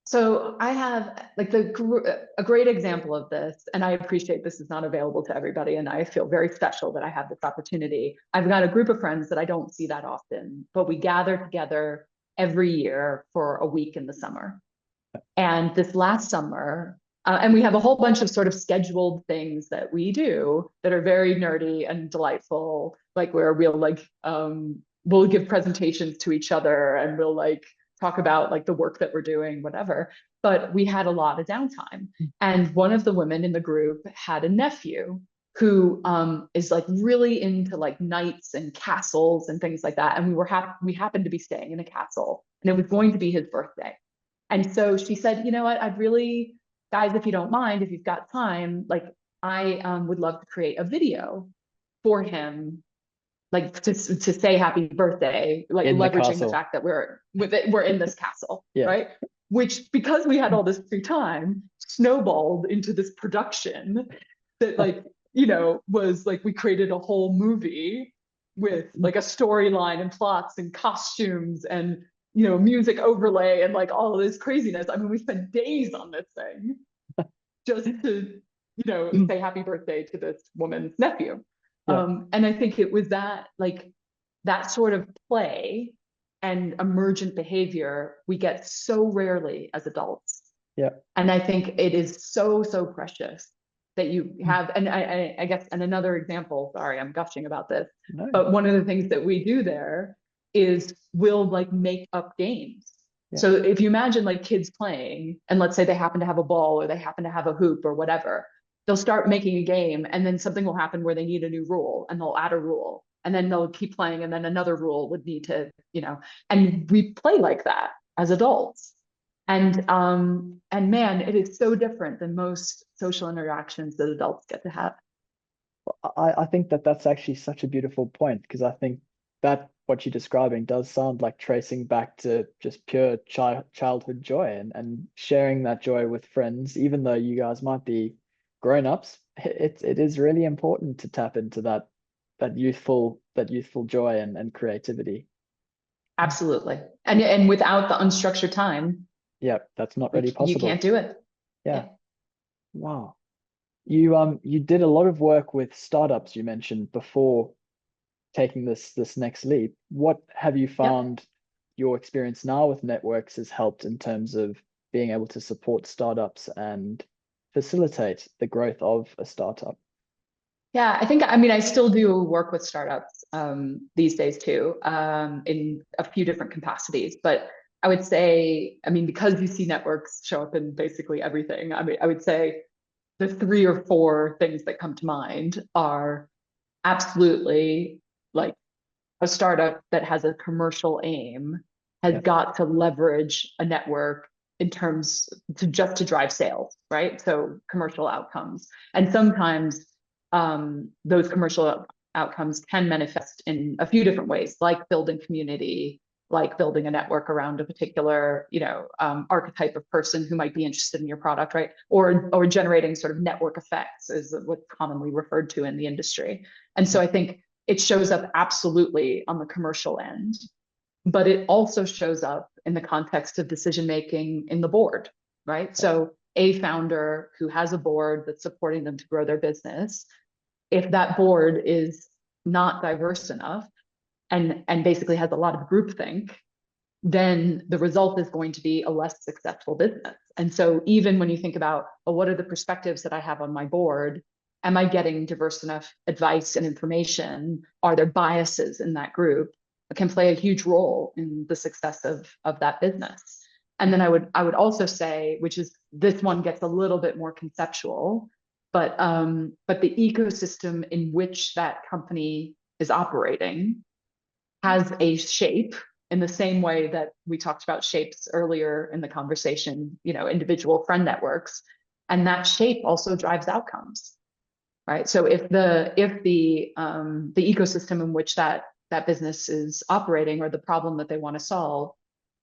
So I have like a great example of this, and I appreciate this is not available to everybody, and I feel very special that I have this opportunity. I've got a group of friends that I don't see that often, but we gather together every year for a week in the summer. And this last summer, and we have a whole bunch of sort of scheduled things that we do that are very nerdy and delightful, like where we'll give presentations to each other and we'll like talk about like the work that we're doing, whatever. But we had a lot of downtime. And one of the women in the group had a nephew who is like really into like knights and castles and things like that. And we happened to be staying in a castle, and it was going to be his birthday. And so she said, you know what, I'd really, guys, if you don't mind, if you've got time, like I would love to create a video for him, like to say happy birthday, like In the leveraging the castle. fact that we're in this castle, Yeah. right? Which, because we had all this free time, snowballed into this production that like, you know, was like we created a whole movie with like a storyline and plots and costumes and, you know, music overlay and like all of this craziness. I mean, we spent days on this thing just to, you know, say happy birthday to this woman's nephew. Yeah. And I think it was that like that sort of play and emergent behavior we get so rarely as adults. Yeah. And I think it is so, so precious that you have, and I guess, and another example, sorry, I'm gushing about this, No. but one of the things that we do there is we'll like make up games. Yeah. So if you imagine like kids playing, and let's say they happen to have a ball or they happen to have a hoop or whatever, they'll start making a game, and then something will happen where they need a new rule and they'll add a rule, and then they'll keep playing, and then another rule would need to, you know, and we play like that as adults. And man, it is so different than most social interactions that adults get to have. I think that that's actually such a beautiful point because I think that what you're describing does sound like tracing back to just pure childhood joy and sharing that joy with friends, even though you guys might be grown-ups. It is really important to tap into that youthful joy and creativity. Absolutely. And without the unstructured time, Yeah, that's not really you possible. can't do it. Yeah. Wow. You did a lot of work with startups you mentioned before taking this next leap. What have you found your experience now with networks has helped in terms of being able to support startups and facilitate the growth of a startup? Yeah, I think, I mean, I still do work with startups these days too, in a few different capacities. But I would say, I mean, because you see networks show up in basically everything, I mean, I would say the 3 or 4 things that come to mind are absolutely like a startup that has a commercial aim has got to leverage a network in terms to drive sales, right? So commercial outcomes. And sometimes those commercial outcomes can manifest in a few different ways, like building community, like building a network around a particular, archetype of person who might be interested in your product, right? Or generating sort of network effects is what's commonly referred to in the industry. And so I think it shows up absolutely on the commercial end, but it also shows up in the context of decision making in the board, right? So a founder who has a board that's supporting them to grow their business, if that board is not diverse enough and basically has a lot of groupthink, then the result is going to be a less successful business. And so even when you think about, well, what are the perspectives that I have on my board? Am I getting diverse enough advice and information? Are there biases in that group? It can play a huge role in the success of that business. And then I would also say, which is this one gets a little bit more conceptual, but the ecosystem in which that company is operating has a shape in the same way that we talked about shapes earlier in the conversation, individual friend networks, and that shape also drives outcomes, right? So if the ecosystem in which that business is operating or the problem that they want to solve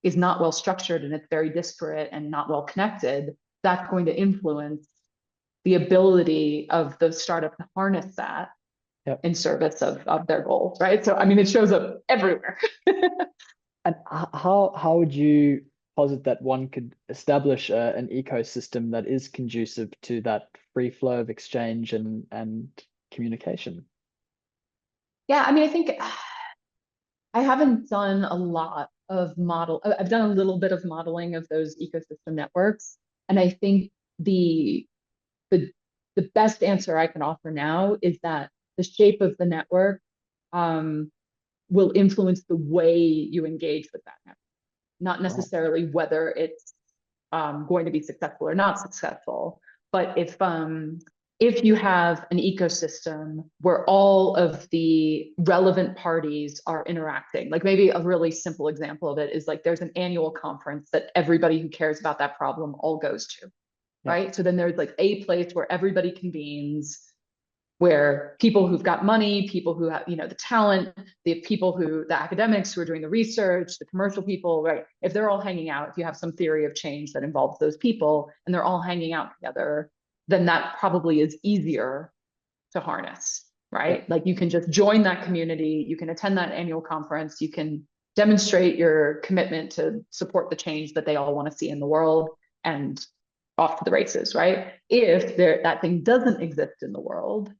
is not well structured and it's very disparate and not well connected, that's going to influence the ability of the startup to harness that in service of their goals, right? So I mean, it shows up everywhere. And how would you posit that one could establish an ecosystem that is conducive to that free flow of exchange and communication? Yeah, I mean, I think I haven't done a lot of I've done a little bit of modeling of those ecosystem networks, and I think the best answer I can offer now is that the shape of the network will influence the way you engage with that network, not necessarily whether it's going to be successful or not successful. But if you have an ecosystem where all of the relevant parties are interacting, like maybe a really simple example of it is like there's an annual conference that everybody who cares about that problem all goes to, right? So then there's like a place where everybody convenes, where people who've got money, people who have, the talent, the academics who are doing the research, the commercial people, right? If they're all hanging out, if you have some theory of change that involves those people and they're all hanging out together, then that probably is easier to harness, right? Like you can just join that community, you can attend that annual conference, you can demonstrate your commitment to support the change that they all want to see in the world, and off to the races, right? If that thing doesn't exist in the world,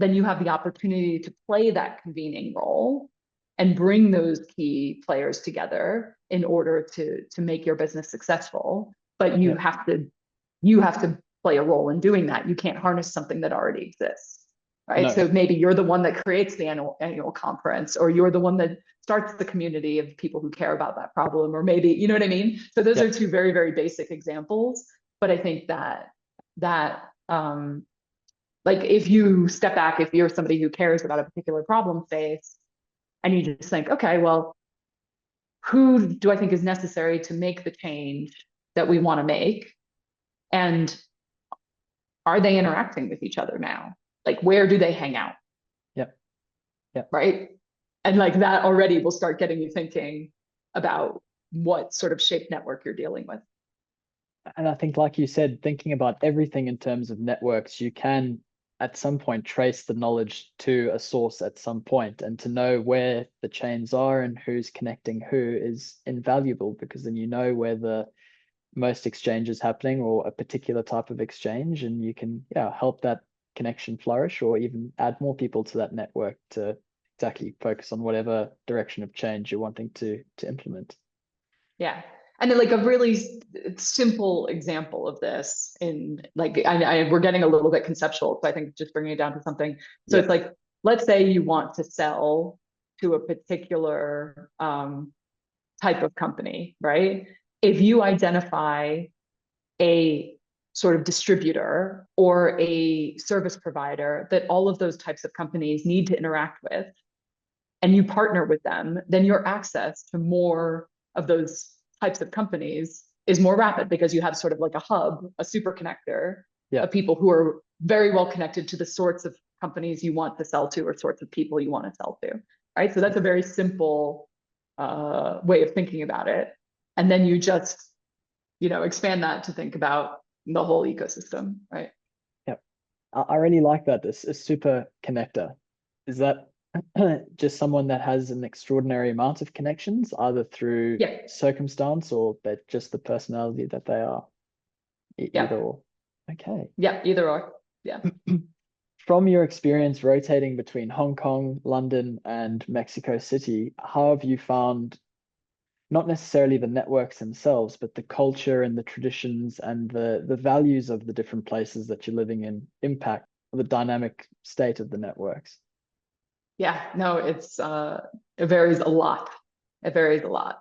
then you have the opportunity to play that convening role and bring those key players together in order to make your business successful. But you have to play a role in doing that. You can't harness something that already exists, right? No. So maybe you're the one that creates the annual conference, or you're the one that starts the community of people who care about that problem, or maybe, you know what I mean? So those are 2 very, very basic examples. But I think that like if you step back, if you're somebody who cares about a particular problem space, and you just think, okay, well, who do I think is necessary to make the change that we want to make? And are they interacting with each other now? Like, where do they hang out? Right? And like that already will start getting you thinking about what sort of shaped network you're dealing with. And I think, like you said, thinking about everything in terms of networks, you can at some point trace the knowledge to a source at some point, and to know where the chains are and who's connecting who is invaluable, because then you know where the most exchange is happening, or a particular type of exchange, and you can help that connection flourish, or even add more people to that network to exactly focus on whatever direction of change you're wanting to implement. Yeah. And then like a really simple example of this in like, we're getting a little bit conceptual, so I think just bringing it down to something. So it's like, let's say you want to sell to a particular type of company, right? If you identify a sort of distributor or a service provider that all of those types of companies need to interact with, and you partner with them, then your access to more of those types of companies is more rapid because you have sort of like a hub, a super connector of people who are very well connected to the sorts of companies you want to sell to or sorts of people you want to sell to, right? So that's a very simple way of thinking about it. And then you just, expand that to think about the whole ecosystem, right? Yep. I really like that. This a super connector. Is that just someone that has an extraordinary amount of connections, either through circumstance or that just the personality that they are? Either or. Okay. Yeah, either or. Yeah. From your experience rotating between Hong Kong, London, and Mexico City, how have you found not necessarily the networks themselves, but the culture and the traditions and the values of the different places that you're living in impact the dynamic state of the networks? Yeah, no, it varies a lot. It varies a lot.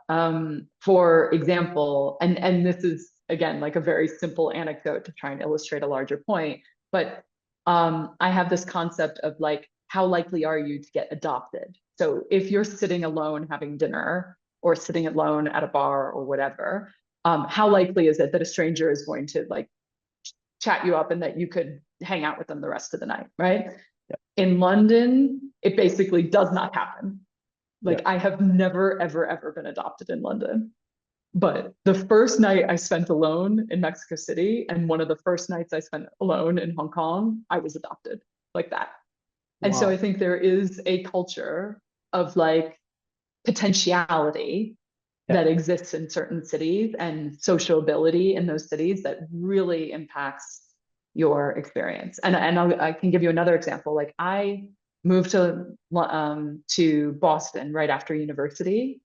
For example, and this is again like a very simple anecdote to try and illustrate a larger point, but I have this concept of like, how likely are you to get adopted? So if you're sitting alone having dinner or sitting alone at a bar or whatever, how likely is it that a stranger is going to like chat you up and that you could hang out with them the rest of the night, right? In London, it basically does not happen. Like I have never, ever, ever been adopted in London. But the first night I spent alone in Mexico City and one of the first nights I spent alone in Hong Kong, I was adopted like that. And so I think there is a culture of like potentiality that exists in certain cities and sociability in those cities that really impacts your experience. And I can give you another example. Like I moved to Boston right after university.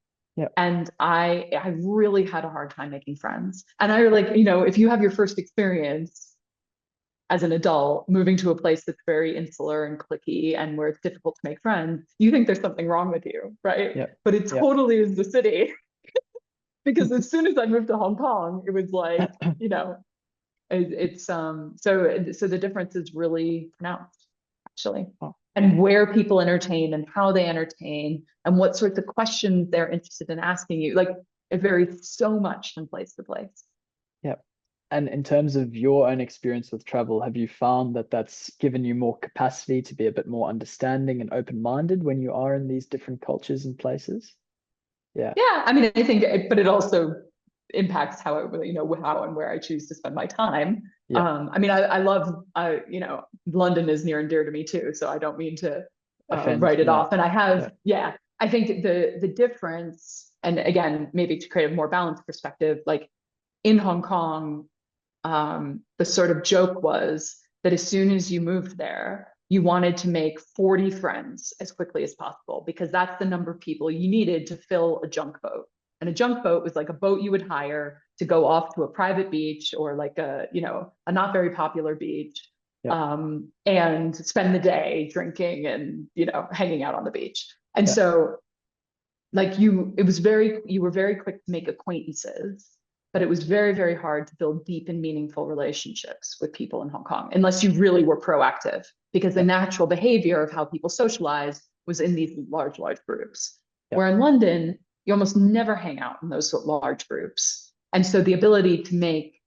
And I really had a hard time making friends. And I like, if you have your first experience as an adult moving to a place that's very insular and cliquey and where it's difficult to make friends, you think there's something wrong with you, right? But it totally is the city. Because as soon as I moved to Hong Kong, it was like, it's so the difference is really pronounced, actually. And where people entertain and how they entertain and what sorts of questions they're interested in asking you. Like it varies so much from place to place. Yeah. And in terms of your own experience with travel, have you found that that's given you more capacity to be a bit more understanding and open-minded when you are in these different cultures and places? Yeah. Yeah. I mean, I think, but it also impacts how how and where I choose to spend my time. I mean, I love, London is near and dear to me too, so I don't mean to write it off. And I have, I think the difference, and again, maybe to create a more balanced perspective, like in Hong Kong, the sort of joke was that as soon as you moved there, you wanted to make 40 friends as quickly as possible because that's the number of people you needed to fill a junk boat. And a junk boat was like a boat you would hire to go off to a private beach or like a not very popular beach, and spend the day drinking and, hanging out on the beach. And so like you were very quick to make acquaintances, but it was very, very hard to build deep and meaningful relationships with people in Hong Kong, unless you really were proactive, because the natural behavior of how people socialize was in these large, large groups. Where in London, you almost never hang out in those large groups. And so the ability to make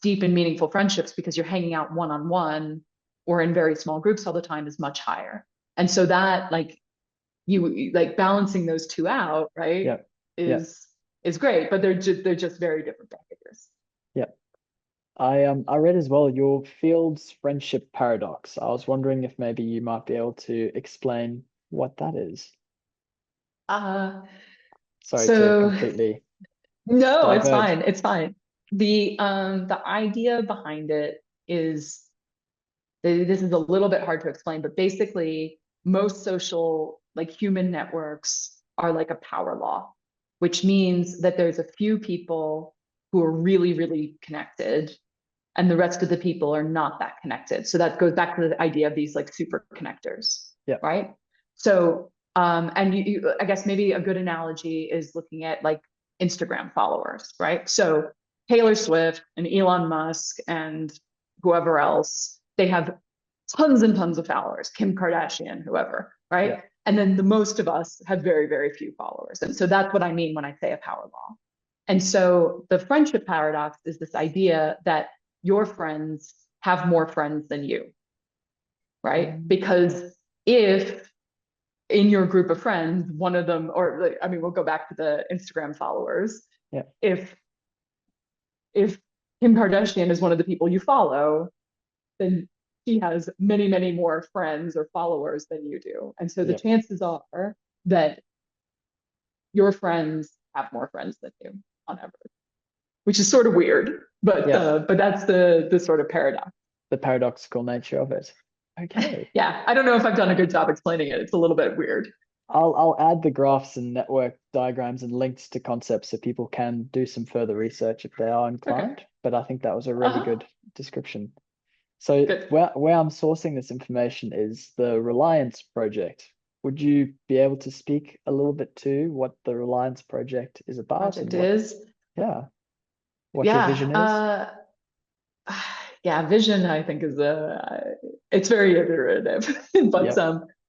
deep and meaningful friendships because you're hanging out one-on-one or in very small groups all the time is much higher. And so that like you like balancing those two out, right? Is great, but they're just very different behaviors. Yeah. I read as well your field's friendship paradox. I was wondering if maybe you might be able to explain what that is. Sorry to completely. No, it's fine. It's fine. The idea behind it is this is a little bit hard to explain, but basically most social like human networks are like a power law, which means that there's a few people who are really, really connected and the rest of the people are not that connected. So that goes back to the idea of these like super connectors, right? So And I guess maybe a good analogy is looking at like Instagram followers, right? So Taylor Swift and Elon Musk and whoever else, they have tons and tons of followers, Kim Kardashian, whoever, right? Yeah. And then the most of us have very, very few followers. And so that's what I mean when I say a power law. And so the friendship paradox is this idea that your friends have more friends than you, right? Because if in your group of friends, one of them, or I mean, we'll go back to the Instagram followers. Yeah. If Kim Kardashian is one of the people you follow, then she has many, many more friends or followers than you do. And so the Yeah. chances are that your friends have more friends than you on average, which is sort of weird, but that's the sort of paradox. The paradoxical nature of it. Okay. Yeah, I don't know if I've done a good job explaining it. It's a little bit weird. I'll add the graphs and network diagrams and links to concepts so people can do some further research if they are inclined. Okay. But I think that was a really good description. So Good. where I'm sourcing this information is the Reliance Project. Would you be able to speak a little bit to what the Reliance Project is about? Project And what, is. what your vision is? Yeah, vision I think is it's very iterative, but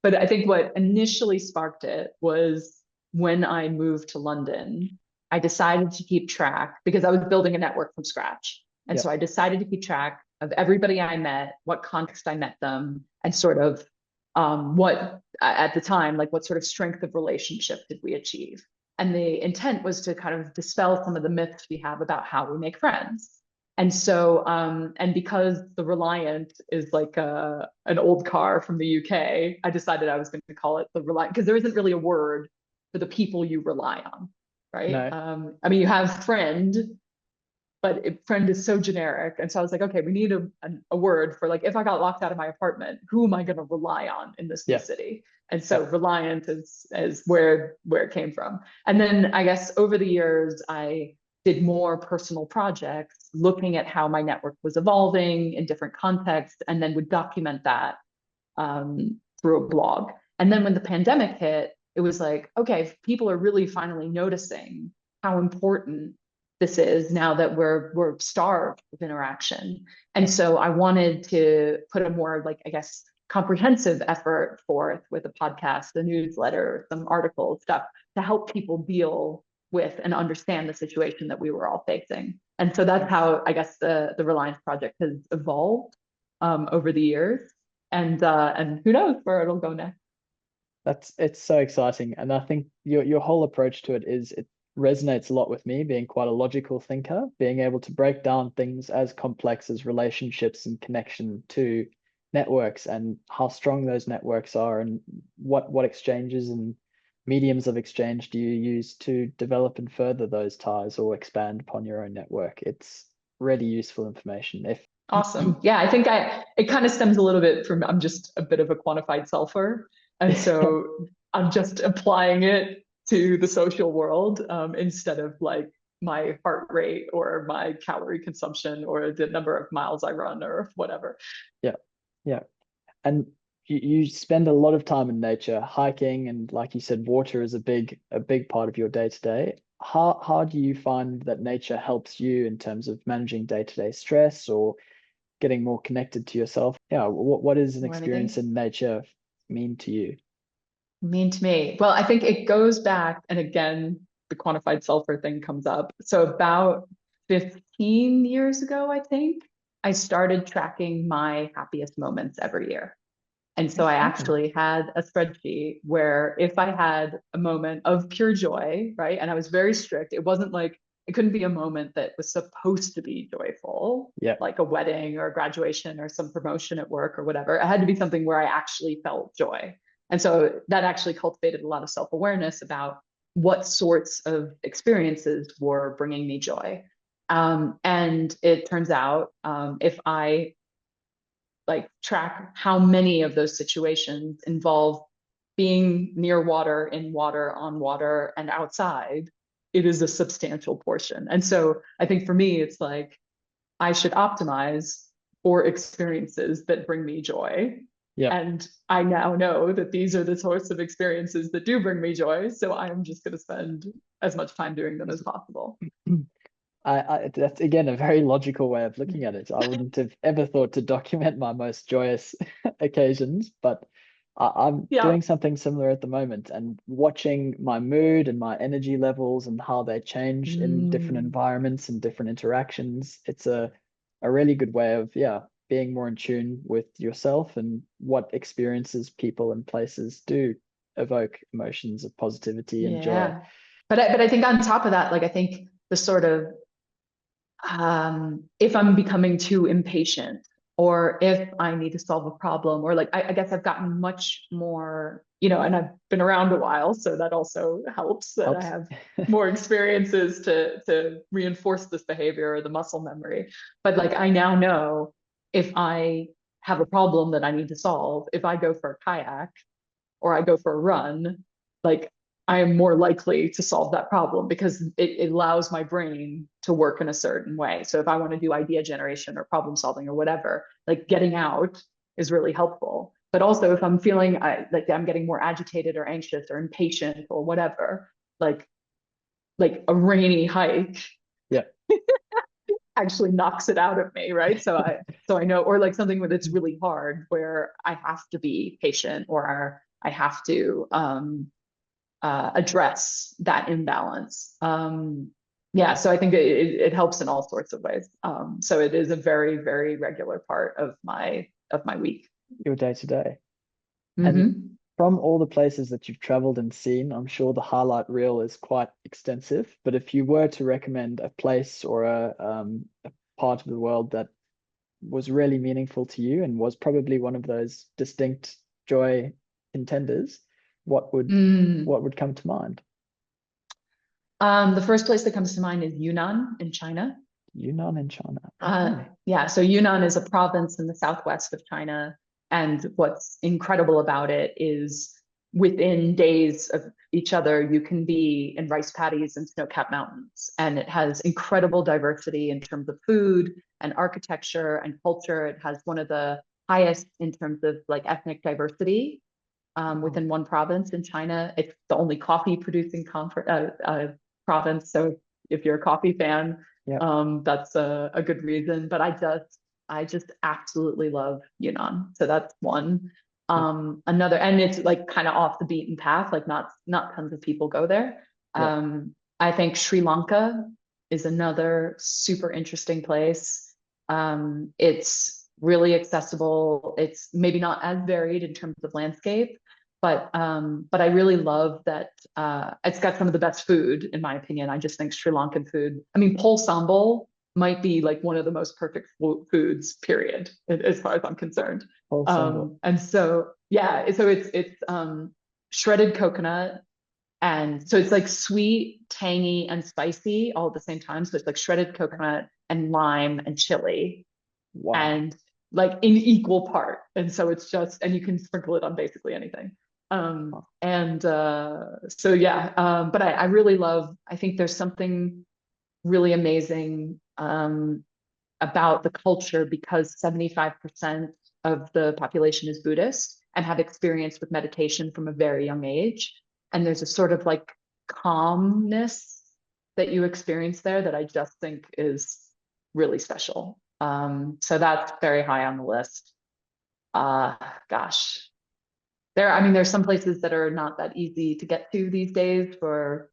but I think what initially sparked it was when I moved to London. I decided to keep track because I was building a network from scratch, and so I decided to keep track of everybody I met, what context I met them, and sort of what at the time, like what sort of strength of relationship did we achieve. And the intent was to kind of dispel some of the myths we have about how we make friends. And so, and because the Reliant is like an old car from the UK, I decided I was going to call it the Reliant because there isn't really a word for the people you rely on, right? No. I mean, you have friend, but friend is so generic. And so I was like, okay, we need a word for like, if I got locked out of my apartment, who am I going to rely on in this new city? And so Reliant is where it came from. And then I guess over the years, I did more personal projects looking at how my network was evolving in different contexts, and then would document that through a blog. And then when the pandemic hit, it was like, okay, people are really finally noticing how important this is now that we're starved of interaction. And so I wanted to put a more like, I guess, comprehensive effort forth with a podcast, a newsletter, some articles, stuff to help people deal with and understand the situation that we were all facing. And so that's how I guess the Reliance Project has evolved over the years. And who knows where it'll go next. It's so exciting. And I think your whole approach to it resonates a lot with me, being quite a logical thinker, being able to break down things as complex as relationships and connection to networks and how strong those networks are and what exchanges and mediums of exchange do you use to develop and further those ties or expand upon your own network. It's really useful information. Awesome. Yeah, I think it kind of stems a little bit from I'm just a bit of a quantified selfer. And so I'm just applying it to the social world instead of like my heart rate or my calorie consumption or the number of miles I run or whatever. Yeah. And you spend a lot of time in nature, hiking, and like you said, water is a big part of your day to day. How do you find that nature helps you in terms of managing day-to-day stress or getting more connected to yourself? Yeah, what is an experience in nature mean to you? Mean to me? Well, I think it goes back, and again, the quantified selfer thing comes up. So about 15 years ago, I think, I started tracking my happiest moments every year. And so I actually had a spreadsheet where if I had a moment of pure joy, right? And I was very strict. It wasn't like, it couldn't be a moment that was supposed to be joyful, like a wedding or a graduation or some promotion at work or whatever. It had to be something where I actually felt joy. And so that actually cultivated a lot of self-awareness about what sorts of experiences were bringing me joy. And it turns out if I like track how many of those situations involve being near water, in water, on water, and outside, it is a substantial portion. And so I think for me, it's like I should optimize for experiences that bring me joy. Yeah. And I now know that these are the sorts of experiences that do bring me joy. So I'm just going to spend as much time doing them as possible. That's again a very logical way of looking at it. I wouldn't have ever thought to document my most joyous occasions, but I'm Yeah. doing something similar at the moment and watching my mood and my energy levels and how they change in different environments and different interactions. It's a really good way of, yeah, being more in tune with yourself and what experiences, people, and places do evoke emotions of positivity and joy. Yeah. But I think on top of that, like I think the sort of if I'm becoming too impatient or if I need to solve a problem, or like I guess I've gotten much more, and I've been around a while, so that also helps that I Helps. have more experiences to reinforce this behavior or the muscle memory. But like I now know if I have a problem that I need to solve, if I go for a kayak or I go for a run, like I am more likely to solve that problem because it allows my brain to work in a certain way. So if I want to do idea generation or problem solving or whatever, like getting out is really helpful. But also if I'm feeling like I'm getting more agitated or anxious or impatient or whatever, like a rainy hike Yeah. actually knocks it out of me, right? So I know, or like something that's really hard where I have to be patient or I have to address that imbalance. Yeah, so I think it helps in all sorts of ways. So it is a very, very regular part of my week. Your day to day. And Mm-hmm. from all the places that you've traveled and seen, I'm sure the highlight reel is quite extensive. But if you were to recommend a place or a part of the world that was really meaningful to you and was probably one of those distinct joy contenders, what would Mm. what would come to mind? The first place that comes to mind is Yunnan in China. Yunnan in China. Yeah, so Yunnan is a province in the southwest of China. And what's incredible about it is within days of each other, you can be in rice paddies and snow-capped mountains. And it has incredible diversity in terms of food and architecture and culture. It has one of the highest in terms of like ethnic diversity within one province in China. It's the only coffee producing province. So if you're a coffee fan, Yeah. that's a good reason. But I just absolutely love Yunnan. So that's one. Another, and it's like kind of off the beaten path, like not tons of people go there. Yeah. I think Sri Lanka is another super interesting place. It's really accessible. It's maybe not as varied in terms of landscape, but I really love that it's got some of the best food, in my opinion. I just think Sri Lankan food, I mean, pol sambal might be like one of the most perfect foods, period, as far as I'm concerned. Ensemble. And so, yeah, so it's shredded coconut. And so it's like sweet, tangy, and spicy all at the same time. So it's like shredded coconut and lime and chili Wow. and like in equal part. And so it's just, and you can sprinkle it on basically anything. And so yeah, but I really love, I think there's something really amazing about the culture because 75% of the population is Buddhist and have experience with meditation from a very young age. And there's a sort of like calmness that you experience there that I just think is really special. So that's very high on the list. Gosh, I mean, there's some places that are not that easy to get to these days for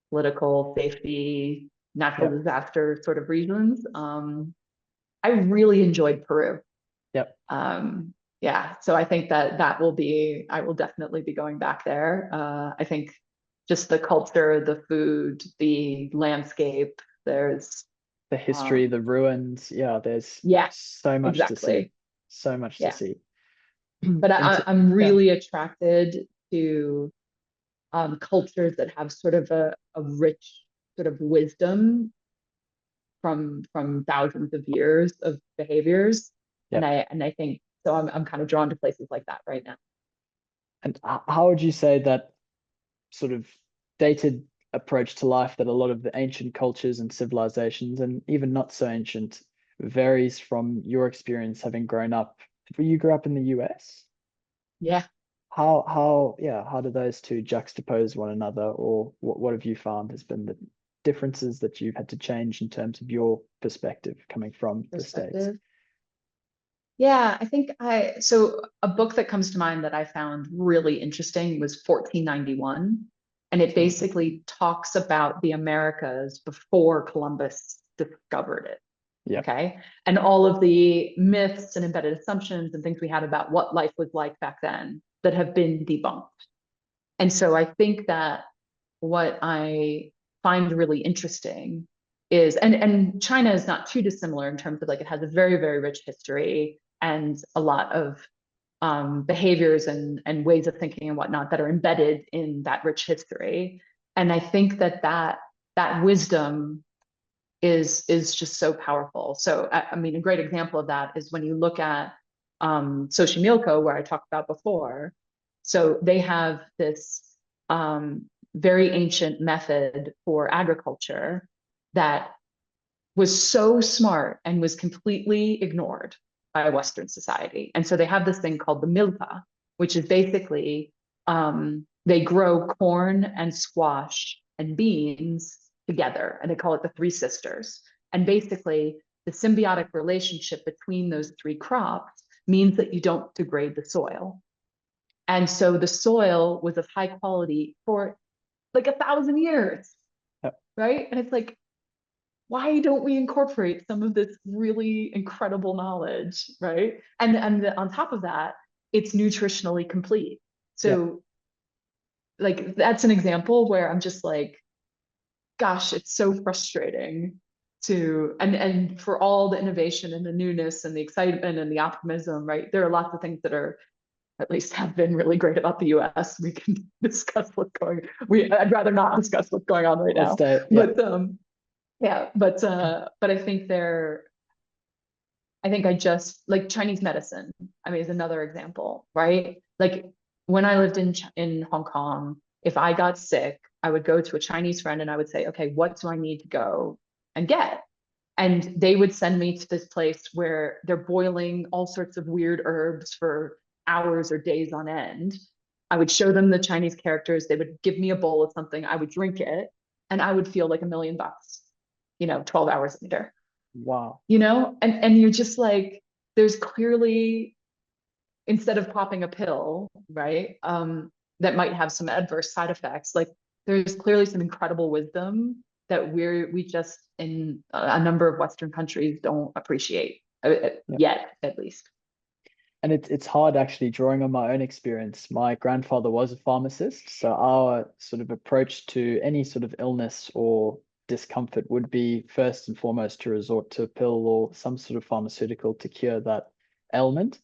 political, safety, natural Yep. disaster sort of reasons. I really enjoyed Peru. Yep. Yeah, so I think I will definitely be going back there. I think just the culture, the food, the landscape, there's The history, the ruins. Yeah, there's yeah, so much to see. exactly. So much to Yeah. see. But I'm Yeah. really attracted to cultures that have sort of a rich sort of wisdom from thousands of years of behaviors. Yep. And I think so I'm kind of drawn to places like that right now. And how would you say that sort of dated approach to life that a lot of the ancient cultures and civilizations, and even not so ancient, varies from your experience having grown up? You grew up in the US? Yeah. How do those two juxtapose one another, or what have you found has been the differences that you've had to change in terms of your perspective coming from the States? Perspective. Yeah, I think so a book that comes to mind that I found really interesting was 1491. And it basically talks about the Americas before Columbus discovered it. Yeah. Okay. And all of the myths and embedded assumptions and things we had about what life was like back then that have been debunked. And so I think that what I find really interesting is, and China is not too dissimilar in terms of like it has a very, very rich history and a lot of behaviors and ways of thinking and whatnot that are embedded in that rich history. And I think that wisdom is just so powerful. So I mean, a great example of that is when you look at Xochimilco, where I talked about before. So they have this very ancient method for agriculture that was so smart and was completely ignored by Western society. And so they have this thing called the milpa, which is basically they grow corn and squash and beans together, and they call it the three sisters. And basically, the symbiotic relationship between those three crops means that you don't degrade the soil. And so the soil was of high quality for like 1,000 years, Yep. right? And it's like, why don't we incorporate some of this really incredible knowledge, right? And on top of that, it's nutritionally complete. So like that's an example where I'm just like, gosh, it's so frustrating to and for all the innovation and the newness and the excitement and the optimism, right? There are lots of things that are at least have been really great about the US. We can discuss what's going I'd rather not discuss what's going on right now. But but I think I just like Chinese medicine. I mean, is another example, right? Like when I lived in Hong Kong, if I got sick, I would go to a Chinese friend and I would say, okay, what do I need to go and get? And they would send me to this place where they're boiling all sorts of weird herbs for hours or days on end. I would show them the Chinese characters. They would give me a bowl of something. I would drink it and I would feel like $1,000,000, 12 hours later. Wow. And you're just like, there's clearly, instead of popping a pill, right, that might have some adverse side effects, like there's clearly some incredible wisdom that we just in a number of Western countries don't appreciate yet, at least. And it's hard actually drawing on my own experience. My grandfather was a pharmacist, so our sort of approach to any sort of illness or discomfort would be first and foremost to resort to a pill or some sort of pharmaceutical to cure that ailment.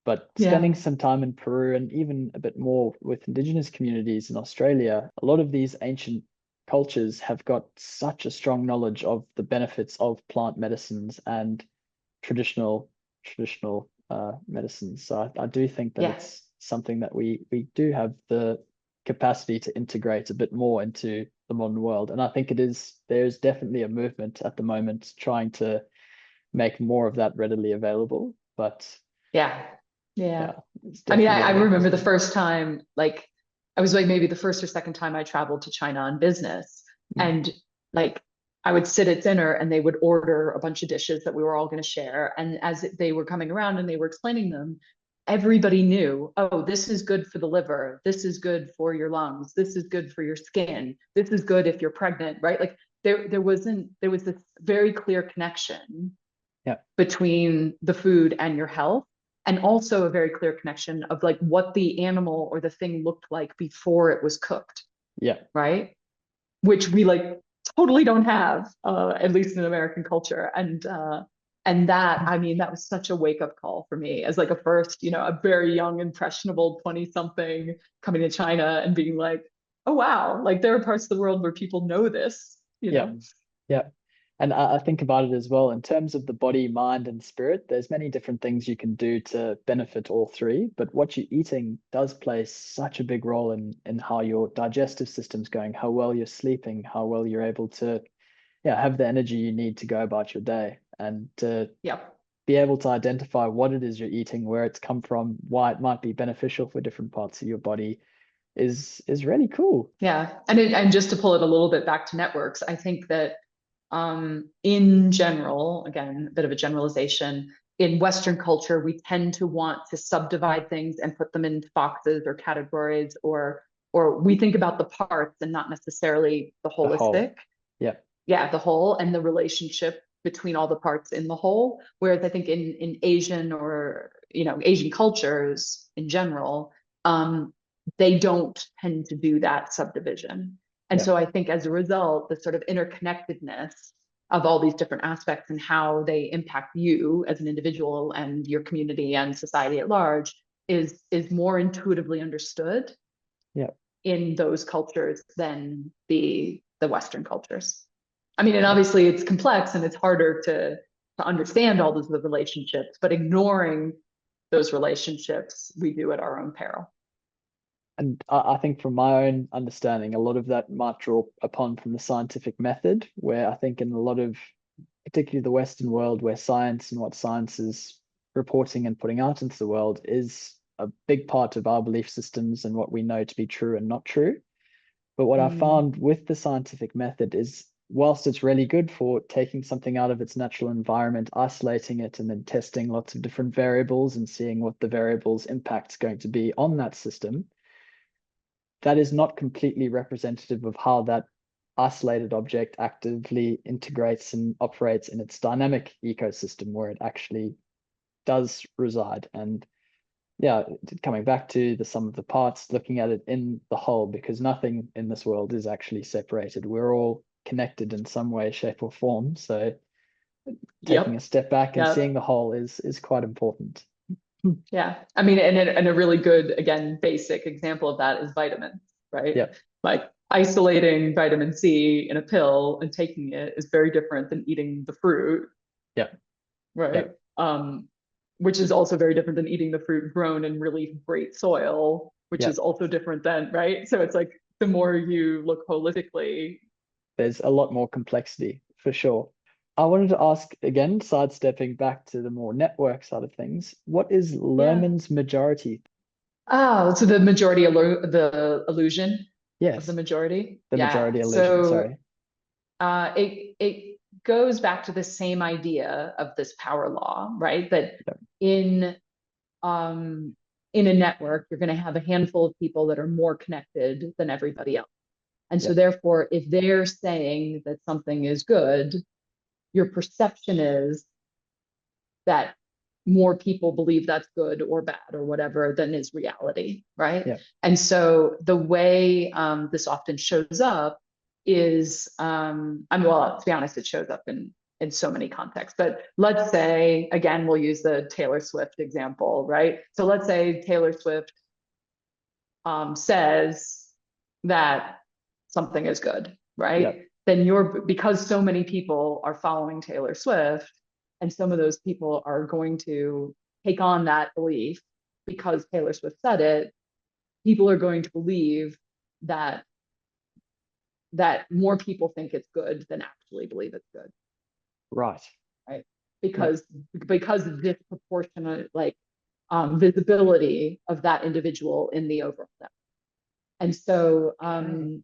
But spending some time in Peru and even a bit more with indigenous communities in Australia, a lot of these ancient cultures have got such a strong knowledge of the benefits of plant medicines and traditional medicines. So I do think that it's something that we do have the capacity to integrate a bit more into the modern world. And I think there's definitely a movement at the moment trying to make more of that readily available. But yeah. I mean, I definitely remember the first time, like I was like maybe the first or second time I traveled to China on business. And like I would sit at dinner and they would order a bunch of dishes that we were all going to share. And as they were coming around and they were explaining them, everybody knew, oh, this is good for the liver. This is good for your lungs. This is good for your skin. This is good if you're pregnant, right? Like there was this very clear connection between the food and your health. And also a very clear connection of like what the animal or the thing looked like before it was cooked. Yeah. Right. Which we like totally don't have, at least in American culture. And that, I mean, that was such a wake up call for me as like a very young, impressionable 20 something coming to China and being like, oh, wow, like there are parts of the world where people know this, know? Yeah. And I think about it as well in terms of the body, mind, and spirit. There's many different things you can do to benefit all three, but what you're eating does play such a big role in how your digestive system's going, how well you're sleeping, how well you're able to have the energy you need to go about your day. And be able to identify what it is you're eating, where it's come from, why it might be beneficial for different parts of your body is really cool. Yeah. And just to pull it a little bit back to networks, I think that in general, again, a bit of a generalization, in Western culture, we tend to want to subdivide things and put them into boxes or categories, or we think about the parts and not necessarily the The whole. holistic. Yeah. Yeah, the whole and the relationship between all the parts in the whole. Whereas I think in Asian or Asian cultures in general, they don't tend to do that subdivision. And Yeah. so I think as a result, the sort of interconnectedness of all these different aspects and how they impact you as an individual and your community and society at large is more intuitively understood Yeah. in those cultures than the Western cultures. I mean, and obviously it's complex and it's harder to understand all those relationships, but ignoring those relationships, we do at our own peril. And I think from my own understanding, a lot of that might draw upon from the scientific method, where I think in a lot of, particularly the Western world, where science and what science is reporting and putting out into the world is a big part of our belief systems and what we know to be true and not true. But what I found with the scientific method is, whilst it's really good for taking something out of its natural environment, isolating it, and then testing lots of different variables and seeing what the variables impact is going to be on that system, that is not completely representative of how that isolated object actively integrates and operates in its dynamic ecosystem where it actually does reside. And yeah, coming back to the sum of the parts, looking at it in the whole, because nothing in this world is actually separated. We're all connected in some way, shape, or form. So taking a step back and seeing the whole is quite important. Yeah. I mean, and a really good, again, basic example of that is vitamins, right? Yeah. Like isolating vitamin C in a pill and taking it is very different than eating the fruit. Yeah. Right. Yeah. Which is also very different than eating the fruit grown in really great soil, which is also different than, right? So it's like the more you look holistically, there's a lot more complexity for sure. I wanted to ask again, sidestepping back to the more network side of things, what is Luhrmann's majority? Oh, so the majority, the illusion of the Yes, majority. the majority illusion, sorry. It goes back to the same idea of this power law, right? That in a network, you're going to have a handful of people that are more connected than everybody else. And so therefore, if they're saying that something is good, your perception is that more people believe that's good or bad or whatever than is reality, right? Yeah. And so the way this often shows up is, well, to be honest, it shows up in so many contexts. But let's say, again, we'll use the Taylor Swift example, right? So let's say Taylor Swift says that something is good, right? Yeah. Then because so many people are following Taylor Swift, and some of those people are going to take on that belief because Taylor Swift said it, people are going to believe that more people think it's good than actually believe it's good. Right. Right. Because of disproportionate visibility of that individual in the overall network. And so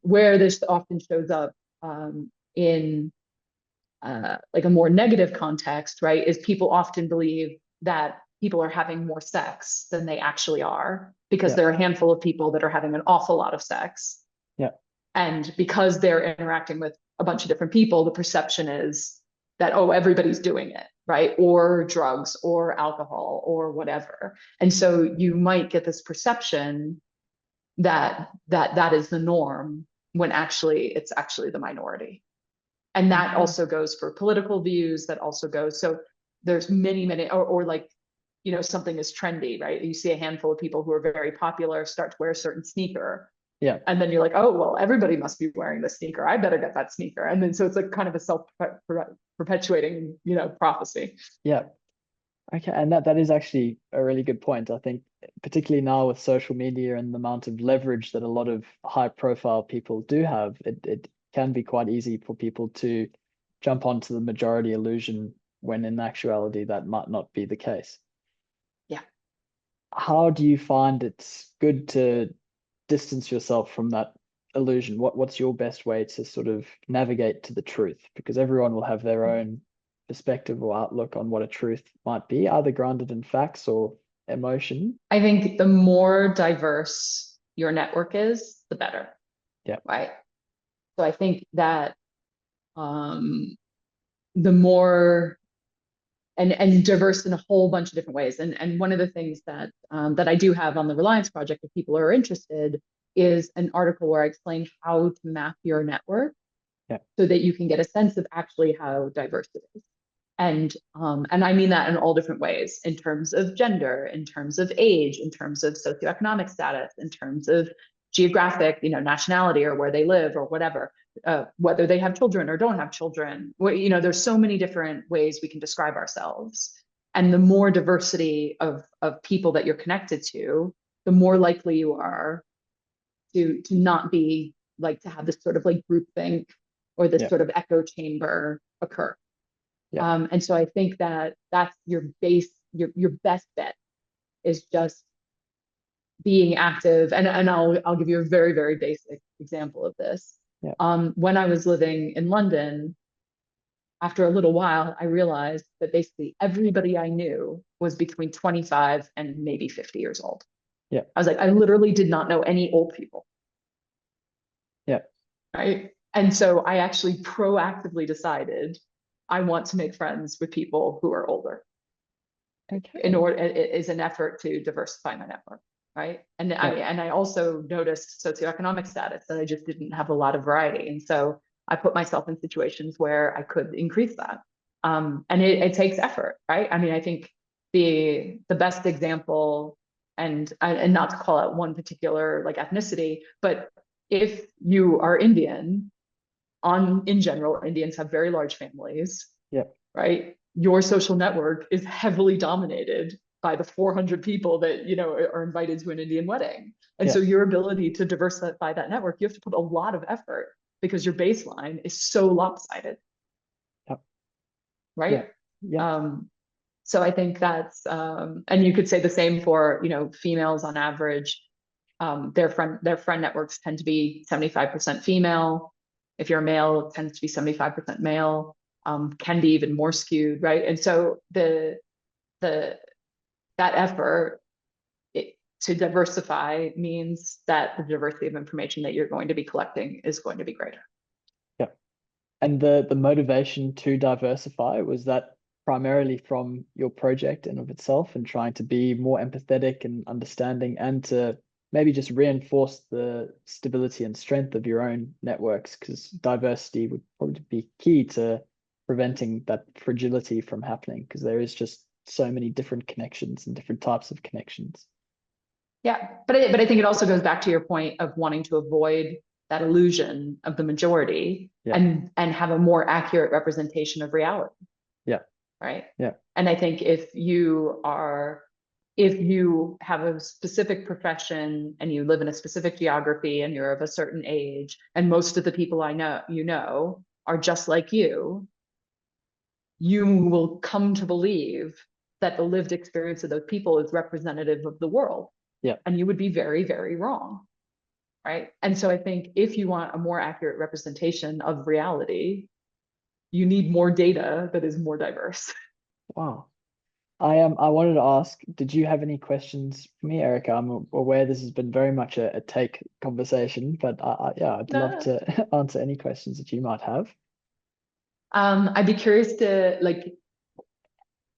where this often shows up in like a more negative context, right, is people often believe that people are having more sex than they actually are because there are a handful of people that are having an awful lot of sex. Yeah. And because they're interacting with a bunch of different people, the perception is that, oh, everybody's doing it, right? Or drugs or alcohol or whatever. And so you might get this perception that is the norm when actually it's actually the minority. And that also goes for political views, that also goes, so there's many, or like, something is trendy, right? You see a handful of people who are very popular start to wear a certain sneaker. Yeah. And then you're like, oh, well, everybody must be wearing this sneaker. I better get that sneaker. And then so it's like kind of a self-perpetuating, prophecy. Yeah. Okay. And that is actually a really good point. I think particularly now with social media and the amount of leverage that a lot of high profile people do have, it can be quite easy for people to jump onto the majority illusion when in actuality that might not be the case. Yeah. How do you find it's good to distance yourself from that illusion? What's your best way to sort of navigate to the truth? Because everyone will have their own perspective or outlook on what a truth might be, either grounded in facts or emotion. I think the more diverse your network is, the better. Yeah. Right. So I think that the more and diverse in a whole bunch of different ways. And one of the things that that I do have on the Reliants Project, if people are interested, is an article where I explain how to map your network, so that you can get a sense of actually how diverse it is. And I mean that in all different ways, in terms of gender, in terms of age, in terms of socioeconomic status, in terms of geographic, nationality, or where they live, or whatever, whether they have children or don't have children. There's so many different ways we can describe ourselves. And the more diversity of people that you're connected to, the more likely you are to not be like, to have this sort of like groupthink or this sort of echo chamber occur. And so I think that that's your best bet, is just being active. And I'll give you a very, very basic example of this. When I was living in London, after a little while, I realized that basically everybody I knew was between 25 and maybe 50 years old. I was like, I literally did not know any old people. Right. And so I actually proactively decided I want to make friends with people who are older. In order, is an effort to diversify my network. Right. And I also noticed socioeconomic status, that I just didn't have a lot of variety. And so I put myself in situations where I could increase that. And it takes effort. Right. I think the best example, and not to call out one particular like ethnicity, but if you are Indian, in general, Indians have very large families. Right. Your social network is heavily dominated by the 400 people that, are invited to an Indian wedding. And so your ability to diversify that network, you have to put a lot of effort, because your baseline is so lopsided. Right. So I think that's, and you could say the same for, females on average. Their friend networks tend to be 75% female. If you're a male, it tends to be 75% male. Can be even more skewed, right? And so that effort to diversify means that the diversity of information that you're going to be collecting is going to be greater. And the motivation to diversify, was that primarily from your project in of itself, and trying to be more empathetic and understanding, and to maybe just reinforce the stability and strength of your own networks? Because diversity would probably be key to preventing that fragility from happening, because there is just so many different connections and different types of connections. Yeah, but I think it also goes back to your point of wanting to avoid that illusion of the majority, and have a more accurate representation of reality. Right. And I think if you have a specific profession, and you live in a specific geography, and you're of a certain age, and most of the people I know are just like you will come to believe that the lived experience of those people is representative of the world. And you would be very, very wrong. Right. And so I think if you want a more accurate representation of reality, you need more data that is more diverse. Wow. I wanted to ask, did you have any questions for me, Erica? I'm aware this has been very much a take conversation, but I'd love to answer any questions that you might have. I'd be curious to, like,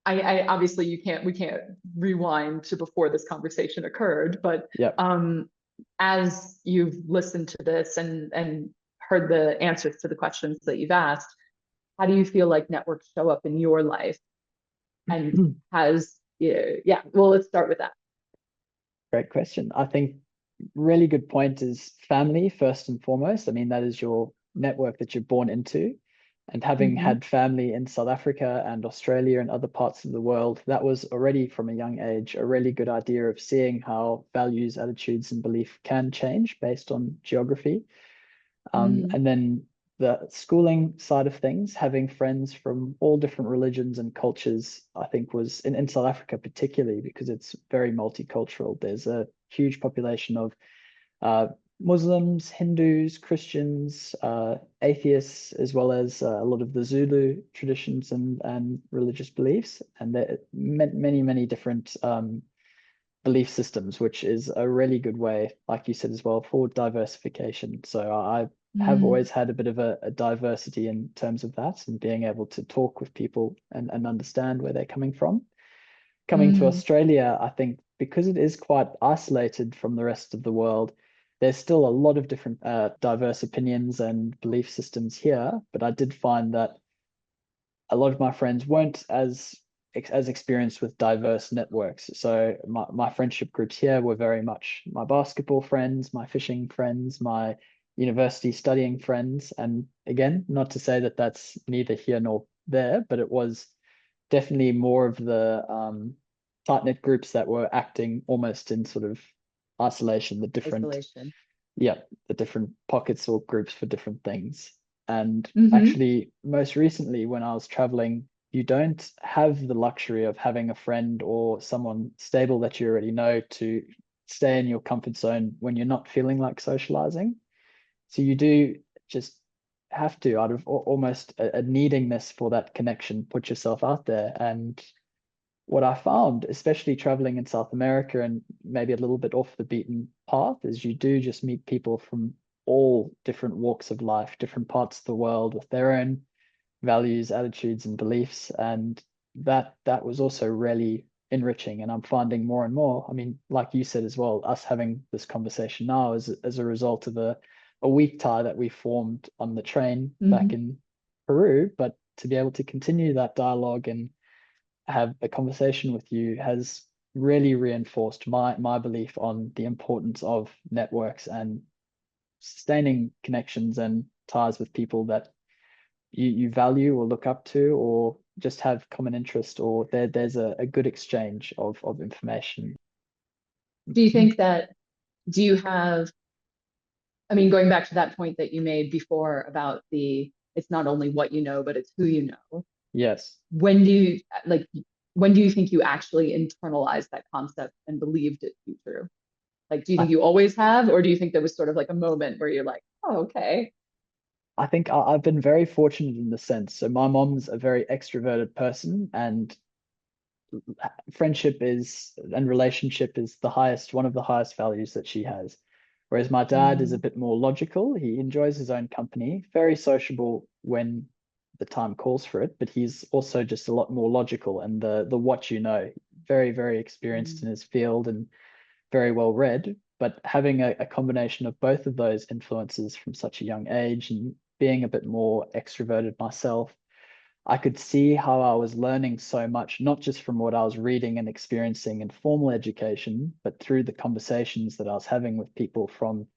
I obviously we can't rewind to before this conversation occurred, but as you've listened to this and heard the answers to the questions that you've asked, how do you feel like networks show up in your life? And well, let's start with that. Great question. I think really good point is family first and foremost. I mean, that is your network that you're born into. And having had family in South Africa and Australia and other parts of the world, that was already from a young age a really good idea of seeing how values, attitudes, and belief can change based on geography. And then the schooling side of things, having friends from all different religions and cultures, I think was in South Africa particularly because it's very multicultural. There's a huge population of uh, Muslims, Hindus, Christians, atheists, as well as a lot of the Zulu traditions and religious beliefs, and there are many different belief systems, which is a really good way, like you said as well, for diversification. So I have always had a bit of a diversity in terms of that and being able to talk with people and understand where they're coming from. Coming to Australia, I think because it is quite isolated from the rest of the world, there's still a lot of different diverse opinions and belief systems here. But I did find that a lot of my friends weren't as experienced with diverse networks. So my friendship groups here were very much my basketball friends, my fishing friends, my university studying friends. And again, not to say that that's neither here nor there, but it was definitely more of the tight-knit groups that were acting almost in sort of isolation, yeah, the different pockets or groups for different things. And actually, most recently, when I was traveling, you don't have the luxury of having a friend or someone stable that you already know to stay in your comfort zone when you're not feeling like socializing. So you do just have to, out of almost a needingness for that connection, put yourself out there. And what I found, especially traveling in South America and maybe a little bit off the beaten path, is you do just meet people from all different walks of life, different parts of the world with their own values, attitudes, and beliefs. And that was also really enriching. And I'm finding more and more, I mean, like you said as well, us having this conversation now is as a result of a weak tie that we formed on the train back in Peru. But to be able to continue that dialogue and have a conversation with you has really reinforced my belief on the importance of networks and sustaining connections and ties with people that you value or look up to or just have common interest or there's a good exchange of information. Do you think that, do you have, I mean, going back to that point that you made before about it's not only what you know, but it's who you know. Yes. When do you, like, when do you think you actually internalized that concept and believed it to be true? Like, do you think you always have, or do you think there was sort of like a moment where you're like, oh, okay. I think I've been very fortunate in the sense. So my mom's a very extroverted person, and friendship is and relationship is one of the highest values that she has. Whereas my dad is a bit more logical. He enjoys his own company, very sociable when the time calls for it, but he's also just a lot more logical and the what you know, very experienced in his field and very well read. But having a combination of both of those influences from such a young age and being a bit more extroverted myself, I could see how I was learning so much, not just from what I was reading and experiencing in formal education, but through the conversations that I was having with people from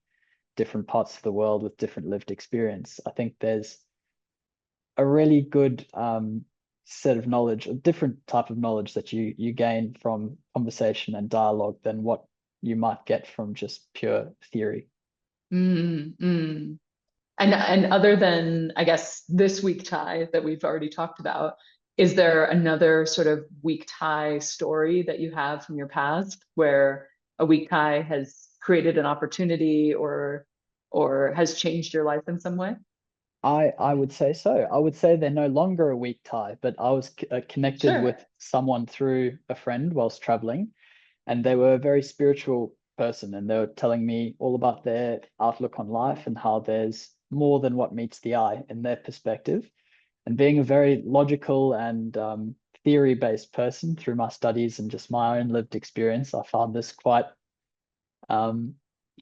different parts of the world with different lived experience. I think there's a really good set of knowledge, a different type of knowledge that you gain from conversation and dialogue than what you might get from just pure theory. And other than, I guess, this weak tie that we've already talked about, is there another sort of weak tie story that you have from your past where a weak tie has created an opportunity or has changed your life in some way? I would say so. I would say they're no longer a weak tie, but I was connected with someone through a friend whilst traveling, and they were a very spiritual person, and they were telling me all about their outlook on life and how there's more than what meets the eye in their perspective. And being a very logical and theory-based person through my studies and just my own lived experience, I found this um,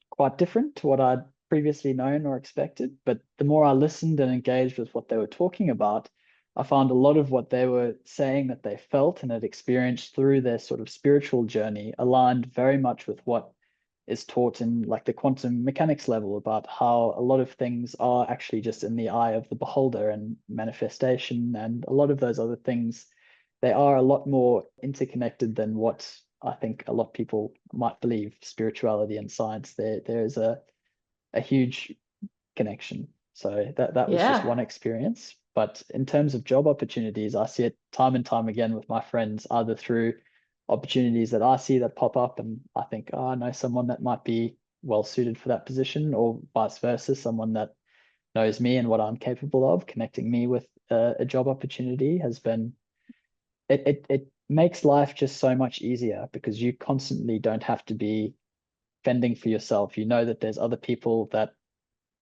quite different to what I'd previously known or expected. But the more I listened and engaged with what they were talking about, I found a lot of what they were saying that they felt and had experienced through their sort of spiritual journey aligned very much with what is taught in like the quantum mechanics level about how a lot of things are actually just in the eye of the beholder and manifestation and a lot of those other things. They are a lot more interconnected than what I think a lot of people might believe. Spirituality and science, there is a huge connection. So that was just one experience. But in terms of job opportunities, I see it time and time again with my friends, either through opportunities that I see that pop up and I think, oh, I know someone that might be well suited for that position, or vice versa, someone that knows me and what I'm capable of. Connecting me with a job opportunity has been, it makes life just so much easier because you constantly don't have to be fending for yourself. You know that there's other people that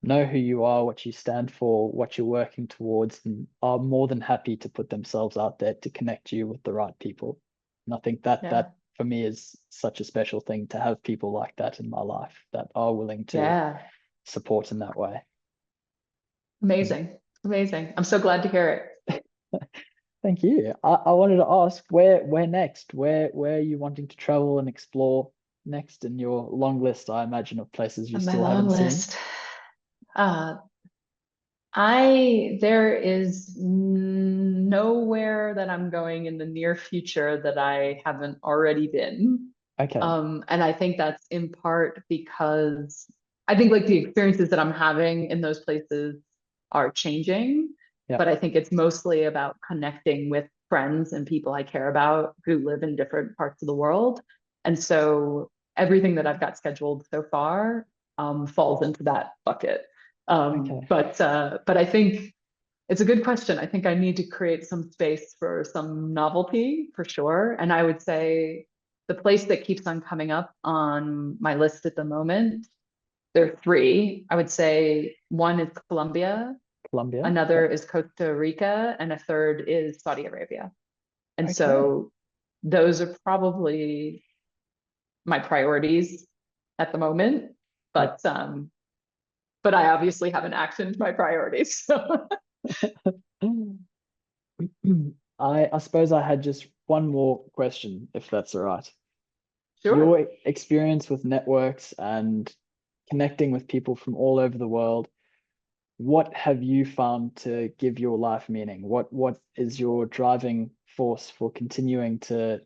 know who you are, what you stand for, what you're working towards, and are more than happy to put themselves out there to connect you with the right people. And I think that for me is such a special thing, to have people like that in my life that are willing to support in that way. Amazing. I'm so glad to hear it. Thank you. I wanted to ask, where next? Where are you wanting to travel and explore next in your long list, I imagine, of places you still haven't seen? There is nowhere that I'm going in the near future that I haven't already been. Okay. And I think that's in part because I think like the experiences that I'm having in those places are changing, but I think it's mostly about connecting with friends and people I care about who live in different parts of the world. And so everything that I've got scheduled so far falls into that bucket. But I think it's a good question. I think I need to create some space for some novelty for sure. And I would say the place that keeps on coming up on my list at the moment, there are three. I would say one is Colombia, another is Costa Rica, and a third is Saudi Arabia. And so those are probably my priorities at the moment. But I obviously haven't actioned my priorities. So I suppose I had just one more question, if that's all right. Sure. Your experience with networks and connecting with people from all over the world, what have you found to give your life meaning? What is your driving force for continuing to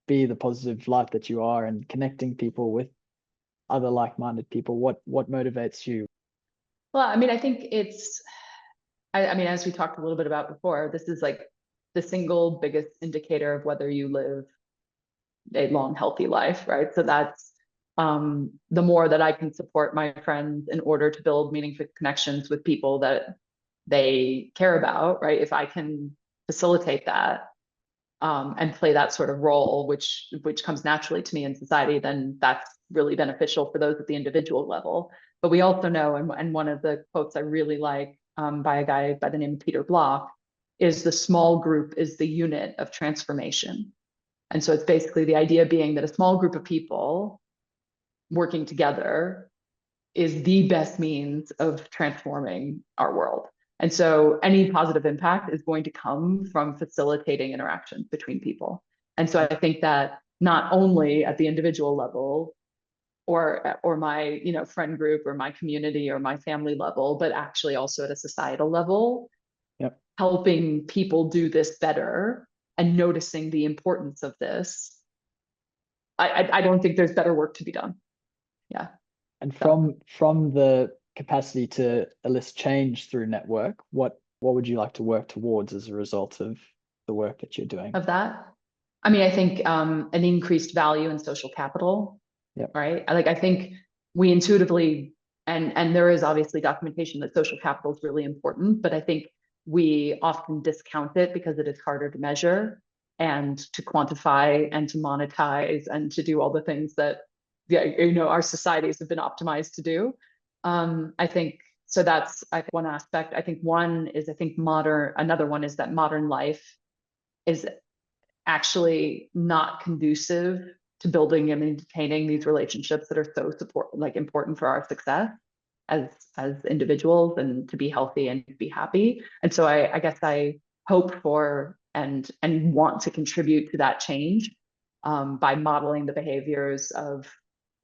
be the positive light that you are and connecting people with other like-minded people? What motivates you? Well, I mean, I think I mean, as we talked a little bit about before, this is like the single biggest indicator of whether you live a long, healthy life, right? So that's the more that I can support my friends in order to build meaningful connections with people that they care about, right? If I can facilitate that and play that sort of role, which comes naturally to me in society, then that's really beneficial for those at the individual level. But we also know, and one of the quotes I really like by a guy by the name of Peter Block, is the small group is the unit of transformation. And so it's basically the idea being that a small group of people working together is the best means of transforming our world. And so any positive impact is going to come from facilitating interactions between people. And so I think that not only at the individual level or my friend group or my community or my family level, but actually also at a societal level, helping people do this better and noticing the importance of this. I don't think there's better work to be done. Yeah. And from the capacity to elicit change through network, what would you like to work towards as a result of the work that you're doing? Of that, I mean, I think an increased value in social capital, right? I think we intuitively, and there is obviously documentation that social capital is really important, but I think we often discount it because it is harder to measure and to quantify and to monetize and to do all the things that our societies have been optimized to do. I think so. That's one aspect. I think another one is that modern life is actually not conducive to building and maintaining these relationships that are so important for our success as individuals and to be healthy and to be happy. And so I guess I hope for and want to contribute to that change by modeling the behaviors of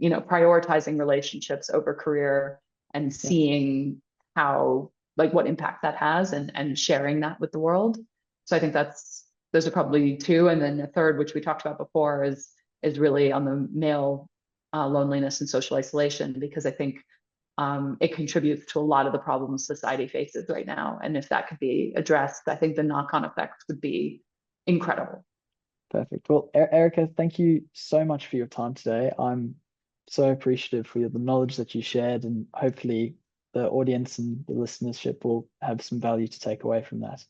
prioritizing relationships over career and seeing how what impact that has and sharing that with the world. So I think those are probably two. And then the third, which we talked about before, is really on the male loneliness and social isolation, because I think it contributes to a lot of the problems society faces right now. And if that could be addressed, I think the knock-on effects would be incredible. Perfect. Well, Erica, thank you so much for your time today. I'm so appreciative for the knowledge that you shared, and hopefully the audience and the listenership will have some value to take away from that.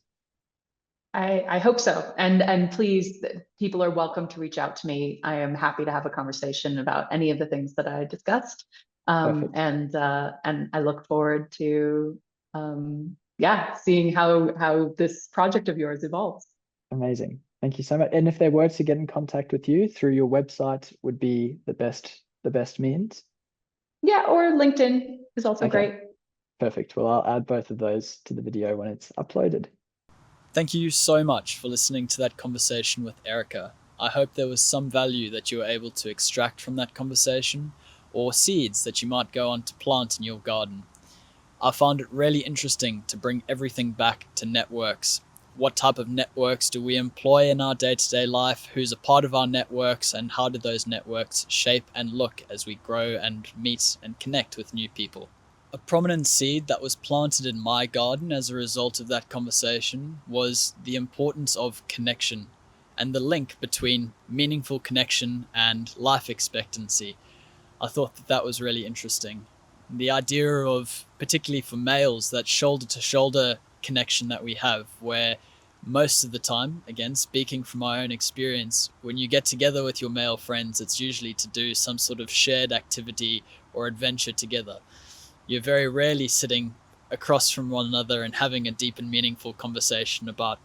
I hope so. And please, people are welcome to reach out to me. I am happy to have a conversation about any of the things that I discussed. And I look forward to seeing how this project of yours evolves. Amazing. Thank you so much. And if they were to get in contact with you, through your website would be the best means? Yeah, or LinkedIn is also great. Perfect. Well, I'll add both of those to the video when it's uploaded. Thank you so much for listening to that conversation with Erica. I hope there was some value that you were able to extract from that conversation, or seeds that you might go on to plant in your garden. I found it really interesting to bring everything back to networks. What type of networks do we employ in our day-to-day life? Who's a part of our networks, and how do those networks shape and look as we grow and meet and connect with new people? A prominent seed that was planted in my garden as a result of that conversation was the importance of connection and the link between meaningful connection and life expectancy. I thought that was really interesting. The idea of, particularly for males, that shoulder-to-shoulder connection that we have, where most of the time, again, speaking from my own experience, when you get together with your male friends, it's usually to do some sort of shared activity or adventure together. You're very rarely sitting across from one another and having a deep and meaningful conversation about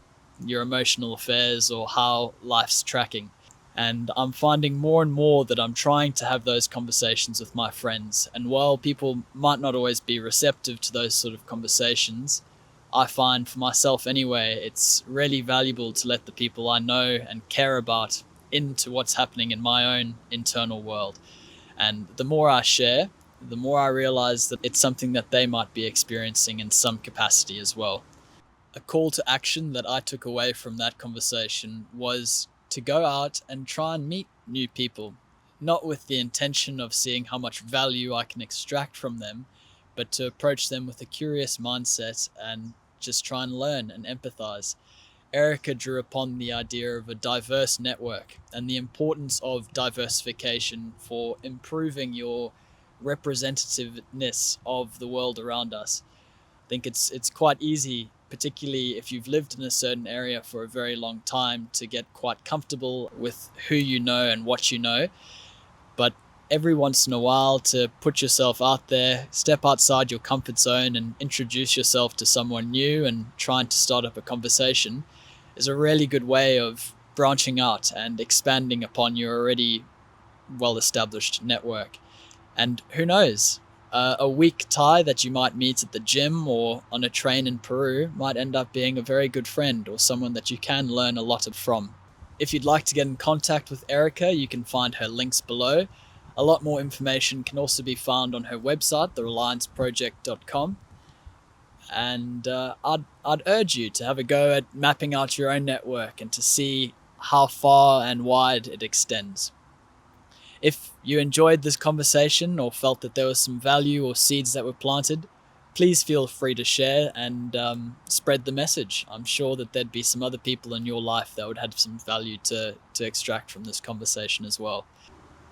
your emotional affairs or how life's tracking. And I'm finding more and more that I'm trying to have those conversations with my friends. And while people might not always be receptive to those sort of conversations, I find for myself anyway, it's really valuable to let the people I know and care about into what's happening in my own internal world. And the more I share, the more I realize that it's something that they might be experiencing in some capacity as well. A call to action that I took away from that conversation was to go out and try and meet new people, not with the intention of seeing how much value I can extract from them, but to approach them with a curious mindset and just try and learn and empathize. Erica drew upon the idea of a diverse network and the importance of diversification for improving your representativeness of the world around us. I think it's quite easy, particularly if you've lived in a certain area for a very long time, to get quite comfortable with who you know and what you know. But every once in a while, to put yourself out there, step outside your comfort zone and introduce yourself to someone new and trying to start up a conversation is a really good way of branching out and expanding upon your already well-established network. And who knows, a weak Thai that you might meet at the gym or on a train in Peru might end up being a very good friend or someone that you can learn a lot from. If you'd like to get in contact with Erica, you can find her links below. A lot more information can also be found on her website, therelianceproject.com. And I'd urge you to have a go at mapping out your own network and to see how far and wide it extends. If you enjoyed this conversation or felt that there was some value or seeds that were planted, please feel free to share and spread the message. I'm sure that there'd be some other people in your life that would have some value to extract from this conversation as well.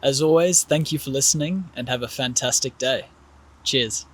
As always, thank you for listening and have a fantastic day. Cheers.